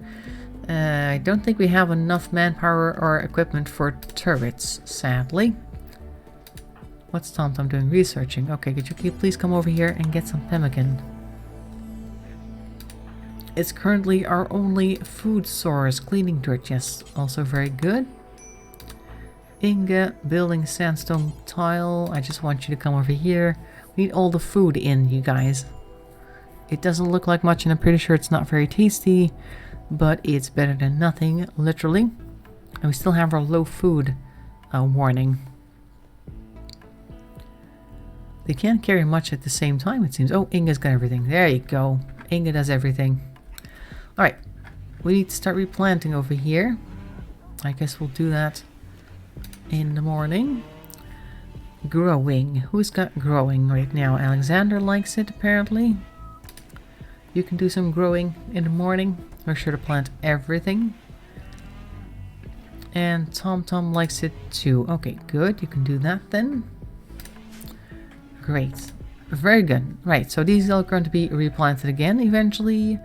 I don't think we have enough manpower or equipment for turrets, sadly. What's TomTom doing? Researching. Okay, could you please come over here and get some pemmican? It's currently our only food source. Cleaning dirt, yes. Also very good. Ingot, building sandstone tile. I just want you to come over here. We need all the food in, you guys. It doesn't look like much, and I'm pretty sure it's not very tasty, but it's better than nothing, literally. And we still have our low food warning. They can't carry much at the same time, it seems. Oh, Inga's got everything. There you go. Inga does everything. Alright. We need to start replanting over here. I guess we'll do that in the morning. Growing. Who's got growing right now? Alexander likes it, apparently. You can do some growing in the morning. Make sure to plant everything. And TomTom likes it too. Okay, good. You can do that then. Great. Very good. Right, so these are going to be replanted again eventually.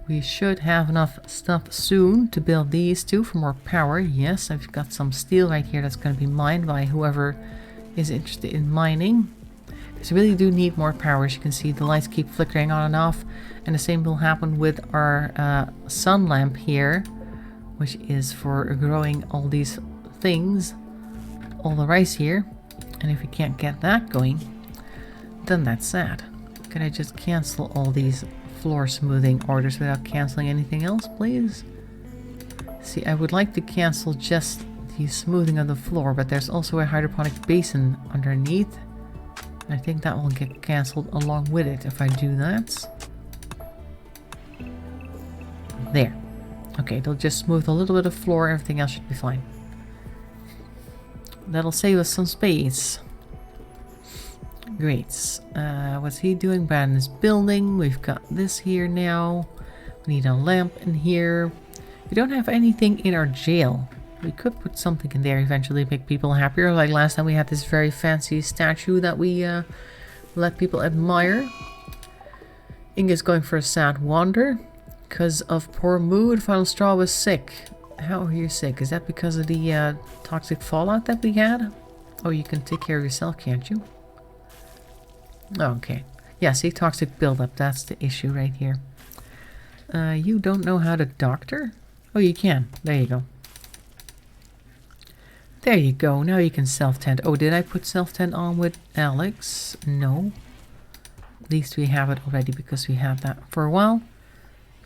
We should have enough stuff soon to build these two for more power. Yes, I've got some steel right here that's going to be mined by whoever is interested in mining. Because we really do need more power. As you can see, the lights keep flickering on and off. And the same will happen with our sun lamp here, which is for growing all these things, all the rice here. And if we can't get that going, then that's sad. Can I just cancel all these floor smoothing orders without canceling anything else, please? See, I would like to cancel just the smoothing of the floor, but there's also a hydroponic basin underneath. I think that will get cancelled along with it if I do that. There. Okay, they'll just smooth a little bit of floor, everything else should be fine. That'll save us some space. Great. What's he doing? Brandon's building. We've got this here now. We need a lamp in here. We don't have anything in our jail. We could put something in there eventually, make people happier. Like last time we had this very fancy statue that we let people admire. Inga's going for a sad wander. Because of poor mood, Final Straw was sick. How are you sick? Is that because of the toxic fallout that we had? Oh, you can take care of yourself, can't you? Okay. Yeah, see, toxic buildup. That's the issue right here. You don't know how to doctor? Oh, you can. There you go. There you go. Now you can self-tend. Oh, did I put self-tend on with Alex? No. At least we have it already because we had that for a while.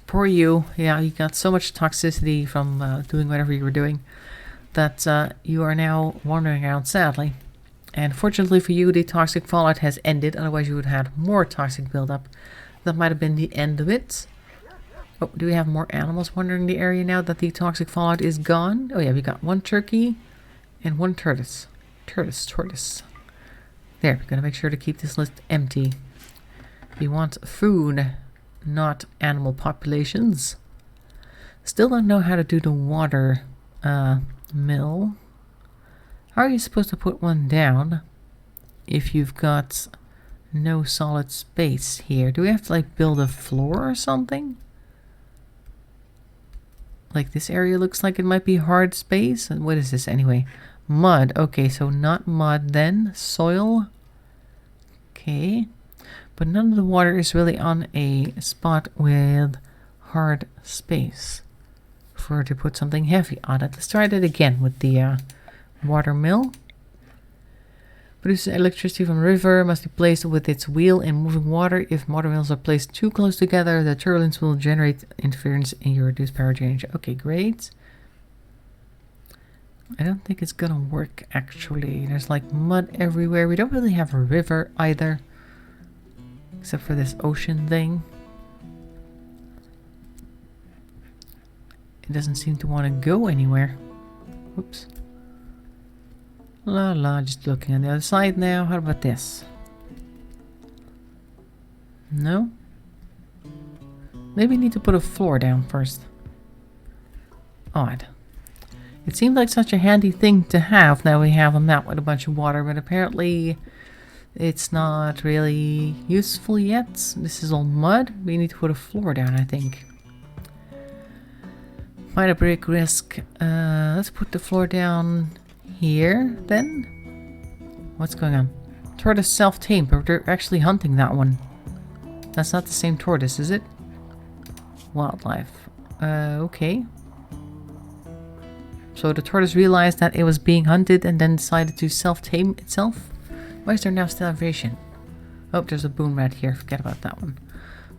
Poor you. Yeah, you got so much toxicity from doing whatever you were doing that you are now wandering around sadly. And fortunately for you, the toxic fallout has ended. Otherwise, you would have had more toxic buildup. That might have been the end of it. Oh, do we have more animals wandering the area now that the toxic fallout is gone? Oh yeah, we got one turkey and one tortoise. Tortoise. There, we're gonna make sure to keep this list empty. We want food, not animal populations. Still don't know how to do the water mill. How are you supposed to put one down if you've got no solid space here? Do we have to like build a floor or something? Like this area looks like it might be hard space. And what is this anyway? Mud. Okay, so not mud then. Soil. Okay. But none of the water is really on a spot with hard space for to put something heavy on it. Let's try that again with the water mill. Produces electricity from river, must be placed with its wheel in moving water. If water mills are placed too close together, the turbulence will generate interference in your reduced power generation. Okay, great. I don't think it's gonna work actually. There's like mud everywhere. We don't really have a river either. Except for this ocean thing. It doesn't seem to want to go anywhere. Whoops. La la, just looking on the other side now. How about this? No? Maybe we need to put a floor down first. Odd. It seemed like such a handy thing to have. Now we have a map with a bunch of water, but apparently it's not really useful yet. This is all mud. We need to put a floor down, I think. Minor break risk. Let's put the floor down here, then. What's going on? Tortoise self-tamed, but they're actually hunting that one. That's not the same tortoise, is it? Wildlife. Okay. So the tortoise realized that it was being hunted and then decided to self-tame itself. Why is there now starvation? Oh, there's a boom rat here. Forget about that one.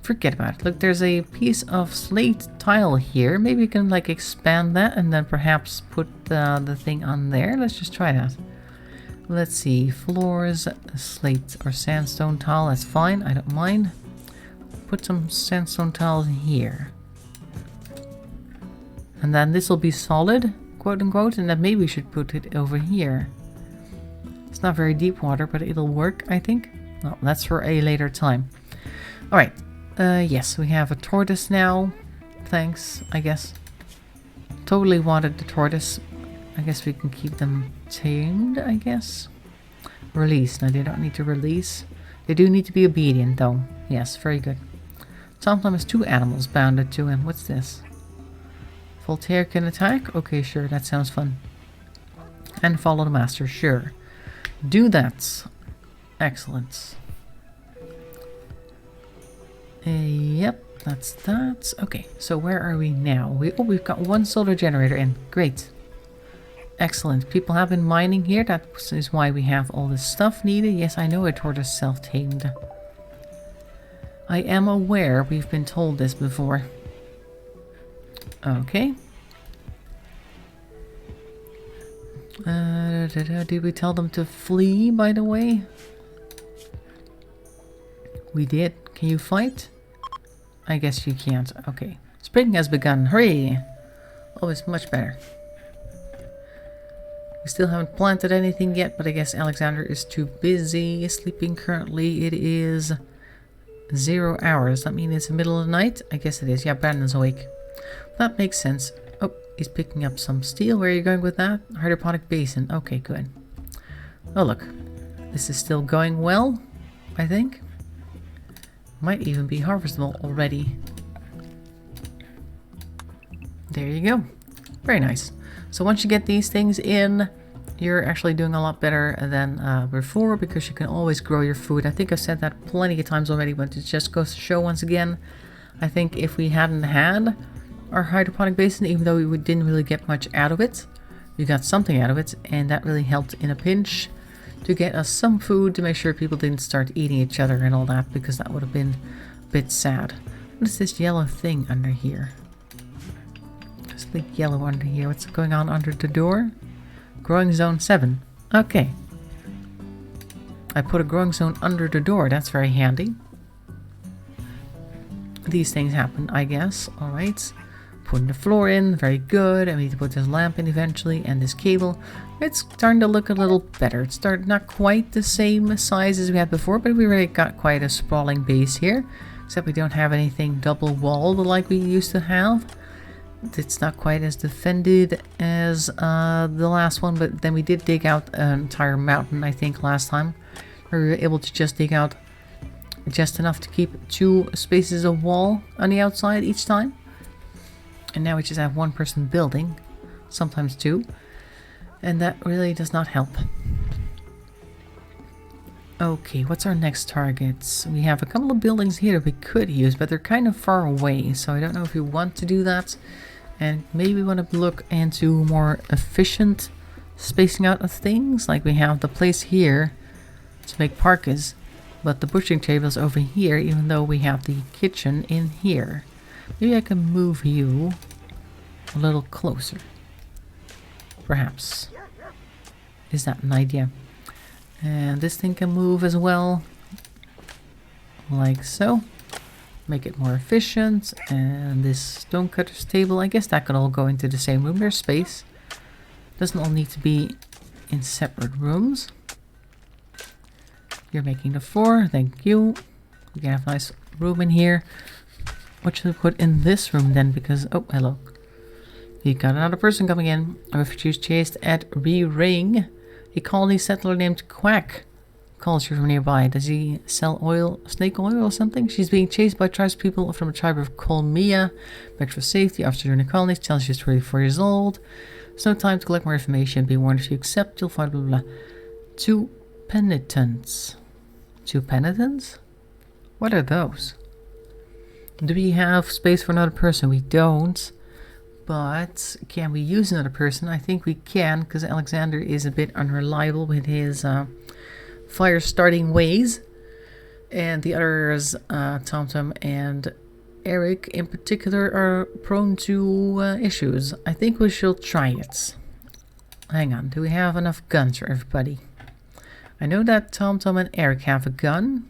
Forget about it. Look, there's a piece of slate tile here. Maybe we can like expand that and then perhaps put the thing on there. Let's just try that. Let's see. Floors, slate or sandstone tile. That's fine. I don't mind. Put some sandstone tiles here. And then this will be solid, quote unquote. And then maybe we should put it over here. It's not very deep water, but it'll work, I think. Well, that's for a later time. Alright. Yes, we have a tortoise now. Thanks, I guess. Totally wanted the tortoise. I guess we can keep them tamed, I guess. Release. Now, they don't need to release. They do need to be obedient, though. Yes, very good. TomTom has 2 animals bounded to him. What's this? Voltaire can attack? Okay, sure. That sounds fun. And follow the master. Sure. Do that. Excellent. Yep, that's that. Okay, so where are we now? We've got 1 solar generator in. Great. Excellent. People have been mining here. That is why we have all this stuff needed. Yes, I know a tortoise self-tamed. I am aware. We've been told this before. Okay. Did we tell them to flee, by the way? We did. Can you fight? I guess you can't. Okay. Spring has begun. Hooray! Always much better. We still haven't planted anything yet, but I guess Alexander is too busy sleeping currently. It is 0 hours. That means it's the middle of the night? I guess it is. Yeah, Brandon's awake. That makes sense. Oh, he's picking up some steel. Where are you going with that? Hydroponic basin. Okay, good. Oh, look. This is still going well, I think. Might even be harvestable already. There you go. Very nice. So once you get these things in, you're actually doing a lot better than before, because you can always grow your food. I think I've said that plenty of times already, but it just goes to show once again. I think if we hadn't had our hydroponic basin, even though we didn't really get much out of it, we got something out of it, and that really helped in a pinch to get us some food to make sure people didn't start eating each other and all that, because that would have been a bit sad. What is this yellow thing under here? Big yellow under here. What's going on under the door? Growing zone 7. Okay. I put a growing zone under the door. That's very handy. These things happen, I guess. Alright. Putting the floor in. Very good. I need to put this lamp in eventually. And this cable. It's starting to look a little better. It's not quite the same size as we had before, but we already got quite a sprawling base here. Except we don't have anything double walled like we used to have. It's not quite as defended as the last one, but then we did dig out an entire mountain, I think, last time. We were able to just dig out just enough to keep 2 spaces of wall on the outside each time. And now we just have 1 person building, sometimes 2. And that really does not help. Okay, what's our next targets? We have a couple of buildings here that we could use, but they're kind of far away, so I don't know if we want to do that. And maybe we want to look into more efficient spacing out of things. Like we have the place here to make parkas, but the butchering table is over here, even though we have the kitchen in here. Maybe I can move you a little closer. Perhaps. Is that an idea? And this thing can move as well. Like so. Make it more efficient. And this stonecutter's table, I guess that could all go into the same room. There's space. Doesn't all need to be in separate rooms. You're making the 4, thank you. We can have a nice room in here. What should we put in this room then? Because, oh, hello. You got another person coming in. A refugee chased at Ring. A colony settler named Quack calls you from nearby. Does he sell oil, snake oil or something? She's being chased by tribespeople from a tribe of Kolmia. Begs for safety after joining the colonies. Tells she's 34 years old. There's no time to collect more information. Be warned, if you accept, you'll find blah blah blah. 2 penitents. 2 penitents? What are those? Do we have space for another person? We don't. But can we use another person? I think we can, because Alexander is a bit unreliable with his fire starting ways. And the others, TomTom and Eric in particular, are prone to issues. I think we shall try it. Hang on, do we have enough guns for everybody? I know that TomTom and Eric have a gun.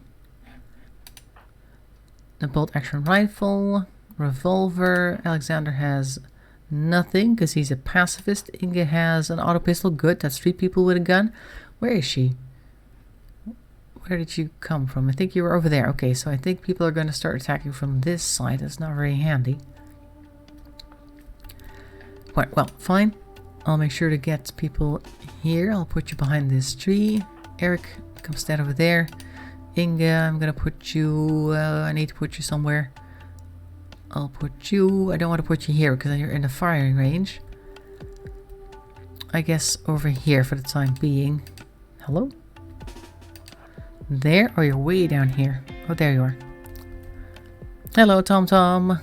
A bolt action rifle, revolver. Alexander has nothing because he's a pacifist. Inge has an auto pistol. Good, that's 3 people with a gun. Where is she? Where did you come from? I think you were over there. Okay, so I think people are going to start attacking from this side. That's not very handy. Right, well, fine. I'll make sure to get people here. I'll put you behind this tree. Eric, come stand over there. Inge, I'm going to put you... I need to put you somewhere. I'll put you... I don't want to put you here because you're in the firing range. I guess over here for the time being. Hello? There? Oh, you're way down here. Oh, there you are. Hello, TomTom.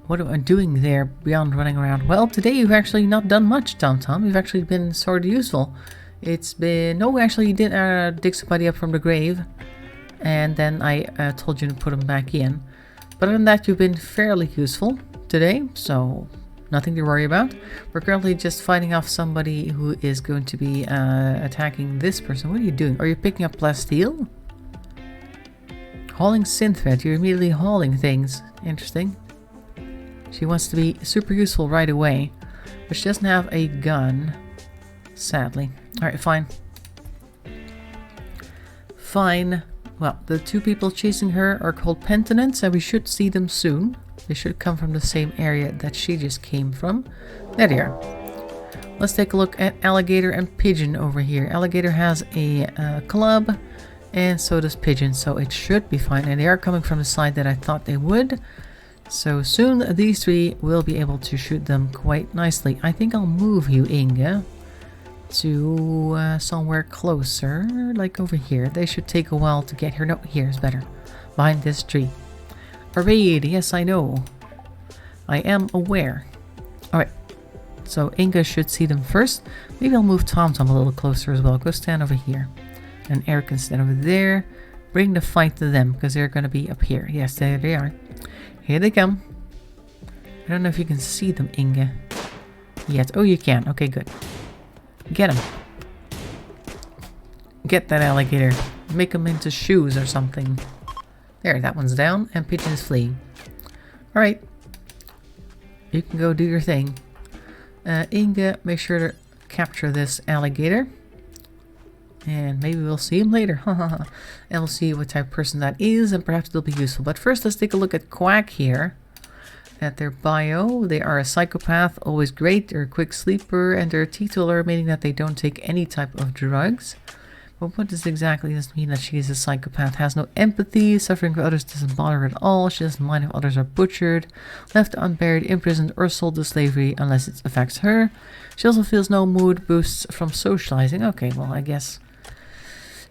What am I doing there beyond running around? Well, today you've actually not done much, TomTom. You've actually been sort of useful. It's been... No, actually you did dig somebody up from the grave. And then I told you to put them back in. But other than that, you've been fairly useful today. So, nothing to worry about. We're currently just fighting off somebody who is going to be attacking this person. What are you doing? Are you picking up plasteel? Hauling synthread. You're immediately hauling things. Interesting. She wants to be super useful right away. But she doesn't have a gun. Sadly. Alright, fine. Fine. Well, the two people chasing her are called penitents, and we should see them soon. They should come from the same area that she just came from. There they are. Let's take a look at Alligator and Pigeon over here. Alligator has a club, and so does Pigeon, so it should be fine. And they are coming from the side that I thought they would. So soon these three will be able to shoot them quite nicely. I think I'll move you, Inge, to somewhere closer, like over here. They should take a while to get here. No, here is better. Behind this tree. A raid, yes I know. I am aware. Alright, so Inga should see them first. Maybe I'll move TomTom a little closer as well. Go stand over here. And Eric can stand over there. Bring the fight to them, because they're going to be up here. Yes, there they are. Here they come. I don't know if you can see them, Inga. Yet. Oh, you can. Okay, good. Get him. Get that alligator. Make him into shoes or something. There, that one's down, and Pigeon is fleeing. Alright. You can go do your thing. Inga, make sure to capture this alligator. And maybe we'll see him later. And we'll see what type of person that is, and perhaps they'll be useful. But first, let's take a look at Quack here. At their bio, they are a psychopath, always great, they're a quick sleeper, and they're a teetotaler, meaning that they don't take any type of drugs. But what does exactly this mean that she is a psychopath? Has no empathy, suffering for others doesn't bother her at all, she doesn't mind if others are butchered, left unburied, imprisoned, or sold to slavery unless it affects her. She also feels no mood boosts from socializing. Okay, well, I guess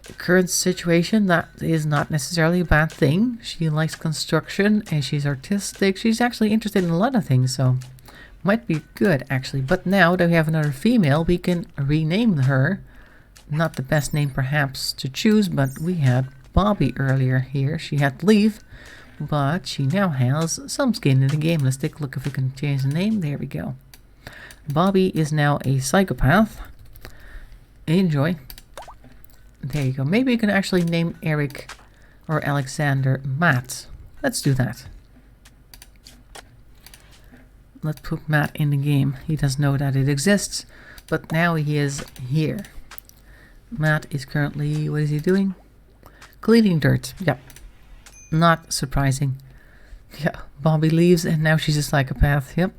the current situation, that is not necessarily a bad thing. She likes construction and she's artistic. She's actually interested in a lot of things, so might be good actually. But now that we have another female, we can rename her. Not the best name perhaps to choose, but we had Bobby earlier here. She had to leave, but she now has some skin in the game. Let's take a look if we can change the name. There we go. Bobby is now a psychopath. Enjoy. There you go. Maybe you can actually name Eric or Alexander Matt. Let's do that. Let's put Matt in the game. He doesn't know that it exists, but now he is here. Matt is currently, what is he doing? Cleaning dirt. Yep. Not surprising. Yeah, Bobby leaves and now she's a psychopath. Yep.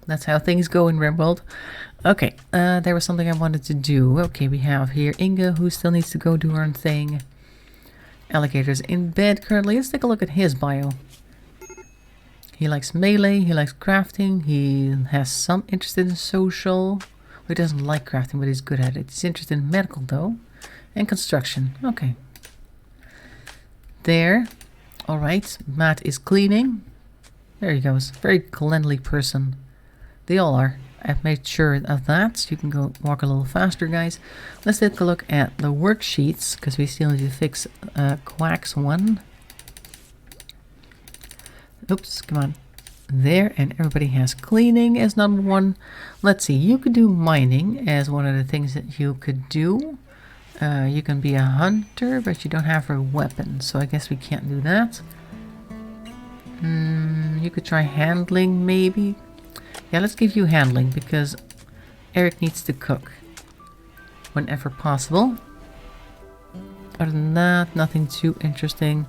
That's how things go in RimWorld. Okay, there was something I wanted to do. Okay, we have here Inga, who still needs to go do her own thing. Alligator's in bed currently. Let's take a look at his bio. He likes melee, he likes crafting, he has some interest in social. Well, he doesn't like crafting, but he's good at it. He's interested in medical, though. And construction. Okay. There. Alright, Matt is cleaning. There he goes. Very cleanly person. They all are. I've made sure of that, so you can go walk a little faster, guys. Let's take a look at the worksheets, because we still need to fix Quack's one. Oops, come on. There, and everybody has cleaning as number one. Let's see, you could do mining as one of the things that you could do. You can be a hunter, but you don't have a weapon, so I guess we can't do that. You could try handling, maybe. Yeah, let's give you handling, because Eric needs to cook whenever possible. Other than that, nothing too interesting.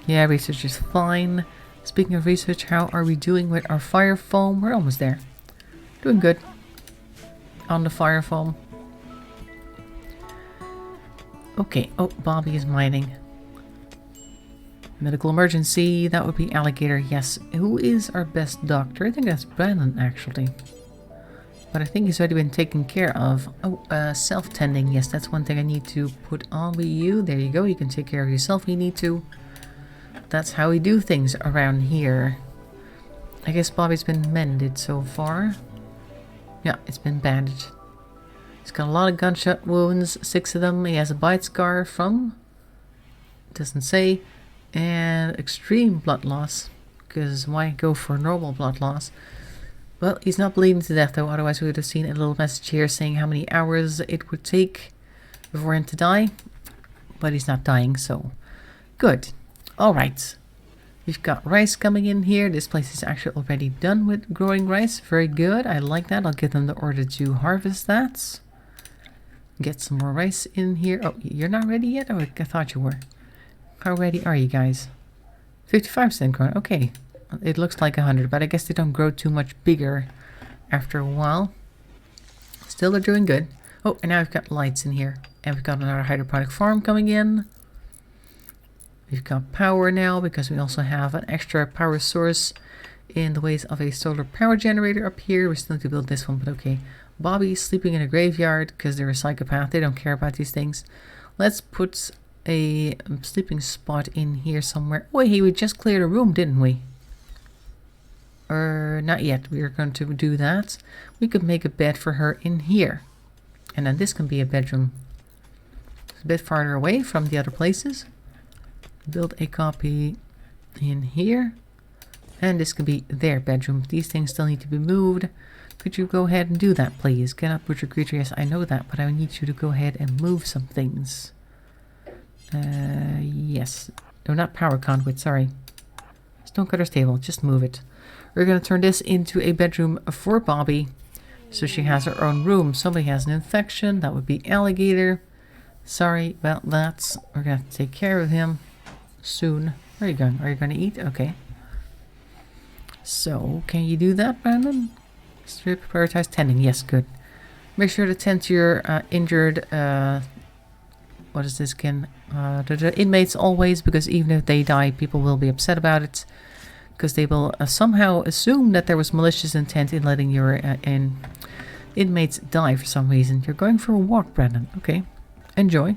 Yeah, research is fine. Speaking of research, how are we doing with our fire foam? We're almost there. Doing good on the fire foam. Okay, oh, Bobby is mining. Medical emergency, that would be Alligator, yes. Who is our best doctor? I think that's Brandon, actually. But I think he's already been taken care of. Oh, self-tending, yes, that's one thing I need to put on with you. There you go, you can take care of yourself if you need to. That's how we do things around here. I guess Bobby's been mended so far. Yeah, it's been bandaged. He's got a lot of gunshot wounds, 6 of them. He has a bite scar from, doesn't say, and extreme blood loss, because why go for normal blood loss? Well, he's not bleeding to death though, otherwise we would have seen a little message here saying how many hours it would take for him to die, but he's not dying, so good. Alright. We've got rice coming in here. This place is actually already done with growing rice. Very good. I like that. I'll give them the order to harvest that. Get some more rice in here. Oh, you're not ready yet? Oh, I thought you were. How ready are you guys? 55% grown. Okay. It looks like 100, but I guess they don't grow too much bigger after a while. Still, they're doing good. Oh, and now we've got lights in here. And we've got another hydroponic farm coming in. We've got power now because we also have an extra power source in the ways of a solar power generator up here. We still need to build this one, but okay. Bobby's sleeping in a graveyard because they're a psychopath. They don't care about these things. Let's put a sleeping spot in here somewhere. Oh, hey, we just cleared a room, didn't we? Or not yet. We are going to do that. We could make a bed for her in here. And then this can be a bedroom. It's a bit farther away from the other places. Build a copy in here. And this could be their bedroom. These things still need to be moved. Could you go ahead and do that, please? Get up with your creature. Yes, I know that, but I need you to go ahead and move some things. Yes. No, not power conduit, sorry. Stonecutter's table, just move it. We're going to turn this into a bedroom for Bobby. So she has her own room. Somebody has an infection. That would be Alligator. Sorry about that. We're going to have to take care of him soon. Where are you going? Are you going to eat? Okay. So, can you do that, Brandon? Strip, prioritize tending. Yes, good. Make sure to tend to your injured, what is this again? The inmates always, because even if they die, people will be upset about it. Because they will somehow assume that there was malicious intent in letting your inmates die for some reason. You're going for a walk, Brandon. Okay. Enjoy.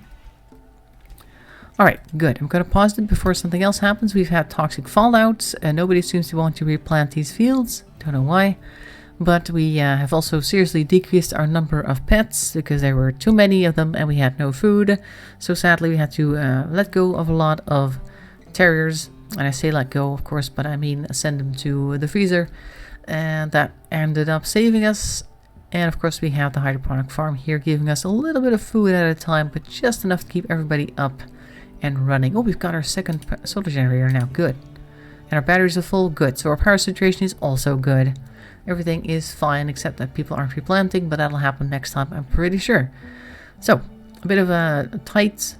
Alright, good. I'm going to pause it before something else happens. We've had toxic fallout, and nobody seems to want to replant these fields. Don't know why. But we have also seriously decreased our number of pets because there were too many of them and we had no food. So sadly we had to let go of a lot of terriers. And I say let go, of course, but I mean send them to the freezer. And that ended up saving us. And of course we have the hydroponic farm here giving us a little bit of food at a time, but just enough to keep everybody up and running. Oh, we've got our second solar generator now. Good. And our batteries are full. Good. So our power situation is also good. Everything is fine except that people aren't replanting, but that'll happen next time, I'm pretty sure. So, a bit of a tight,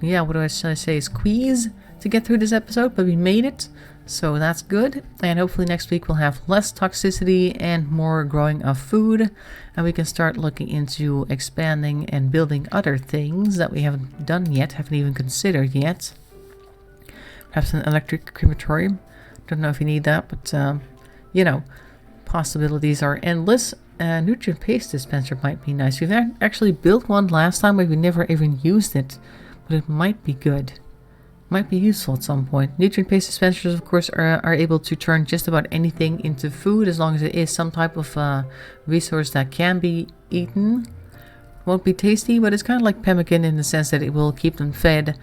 yeah, what do I say, squeeze to get through this episode, but we made it, so that's good. And hopefully next week we'll have less toxicity and more growing of food, and we can start looking into expanding and building other things that we haven't done yet, haven't even considered yet. Perhaps an electric crematorium. Don't know if you need that, but you know, possibilities are endless. Nutrient paste dispenser might be nice. We've actually built one last time, but we never even used it. But it might be good. Might be useful at some point. Nutrient paste dispensers, of course, are able to turn just about anything into food as long as it is some type of resource that can be eaten. Won't be tasty, but it's kind of like pemmican in the sense that it will keep them fed,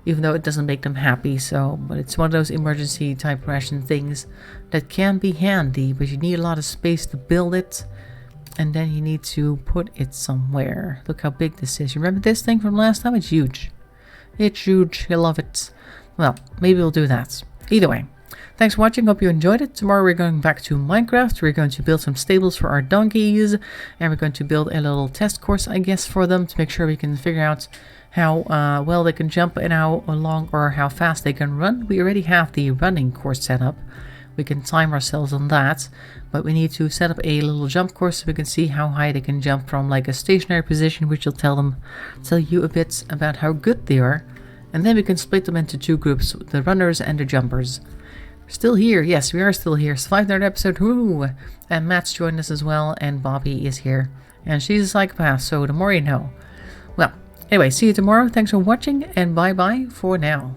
even though it doesn't make them happy. So, but it's one of those emergency type ration things that can be handy, but you need a lot of space to build it, and then you need to put it somewhere. Look how big this is. You remember this thing from last time? It's huge. It's huge. I love it. Well, maybe we'll do that. Either way, thanks for watching. Hope you enjoyed it. Tomorrow we're going back to Minecraft. We're going to build some stables for our donkeys, and we're going to build a little test course, I guess, for them to make sure we can figure out how well they can jump and how long or how fast they can run. We already have the running course set up. We can time ourselves on that, but we need to set up a little jump course so we can see how high they can jump from like a stationary position, which will tell you a bit about how good they are. And then we can split them into two groups, the runners and the jumpers. Still here, yes, we are still here. Survived another episode, woo! And Matt's joined us as well, and Bobby is here. And she's a psychopath, so the more you know. Well, anyway, see you tomorrow. Thanks for watching, and bye-bye for now.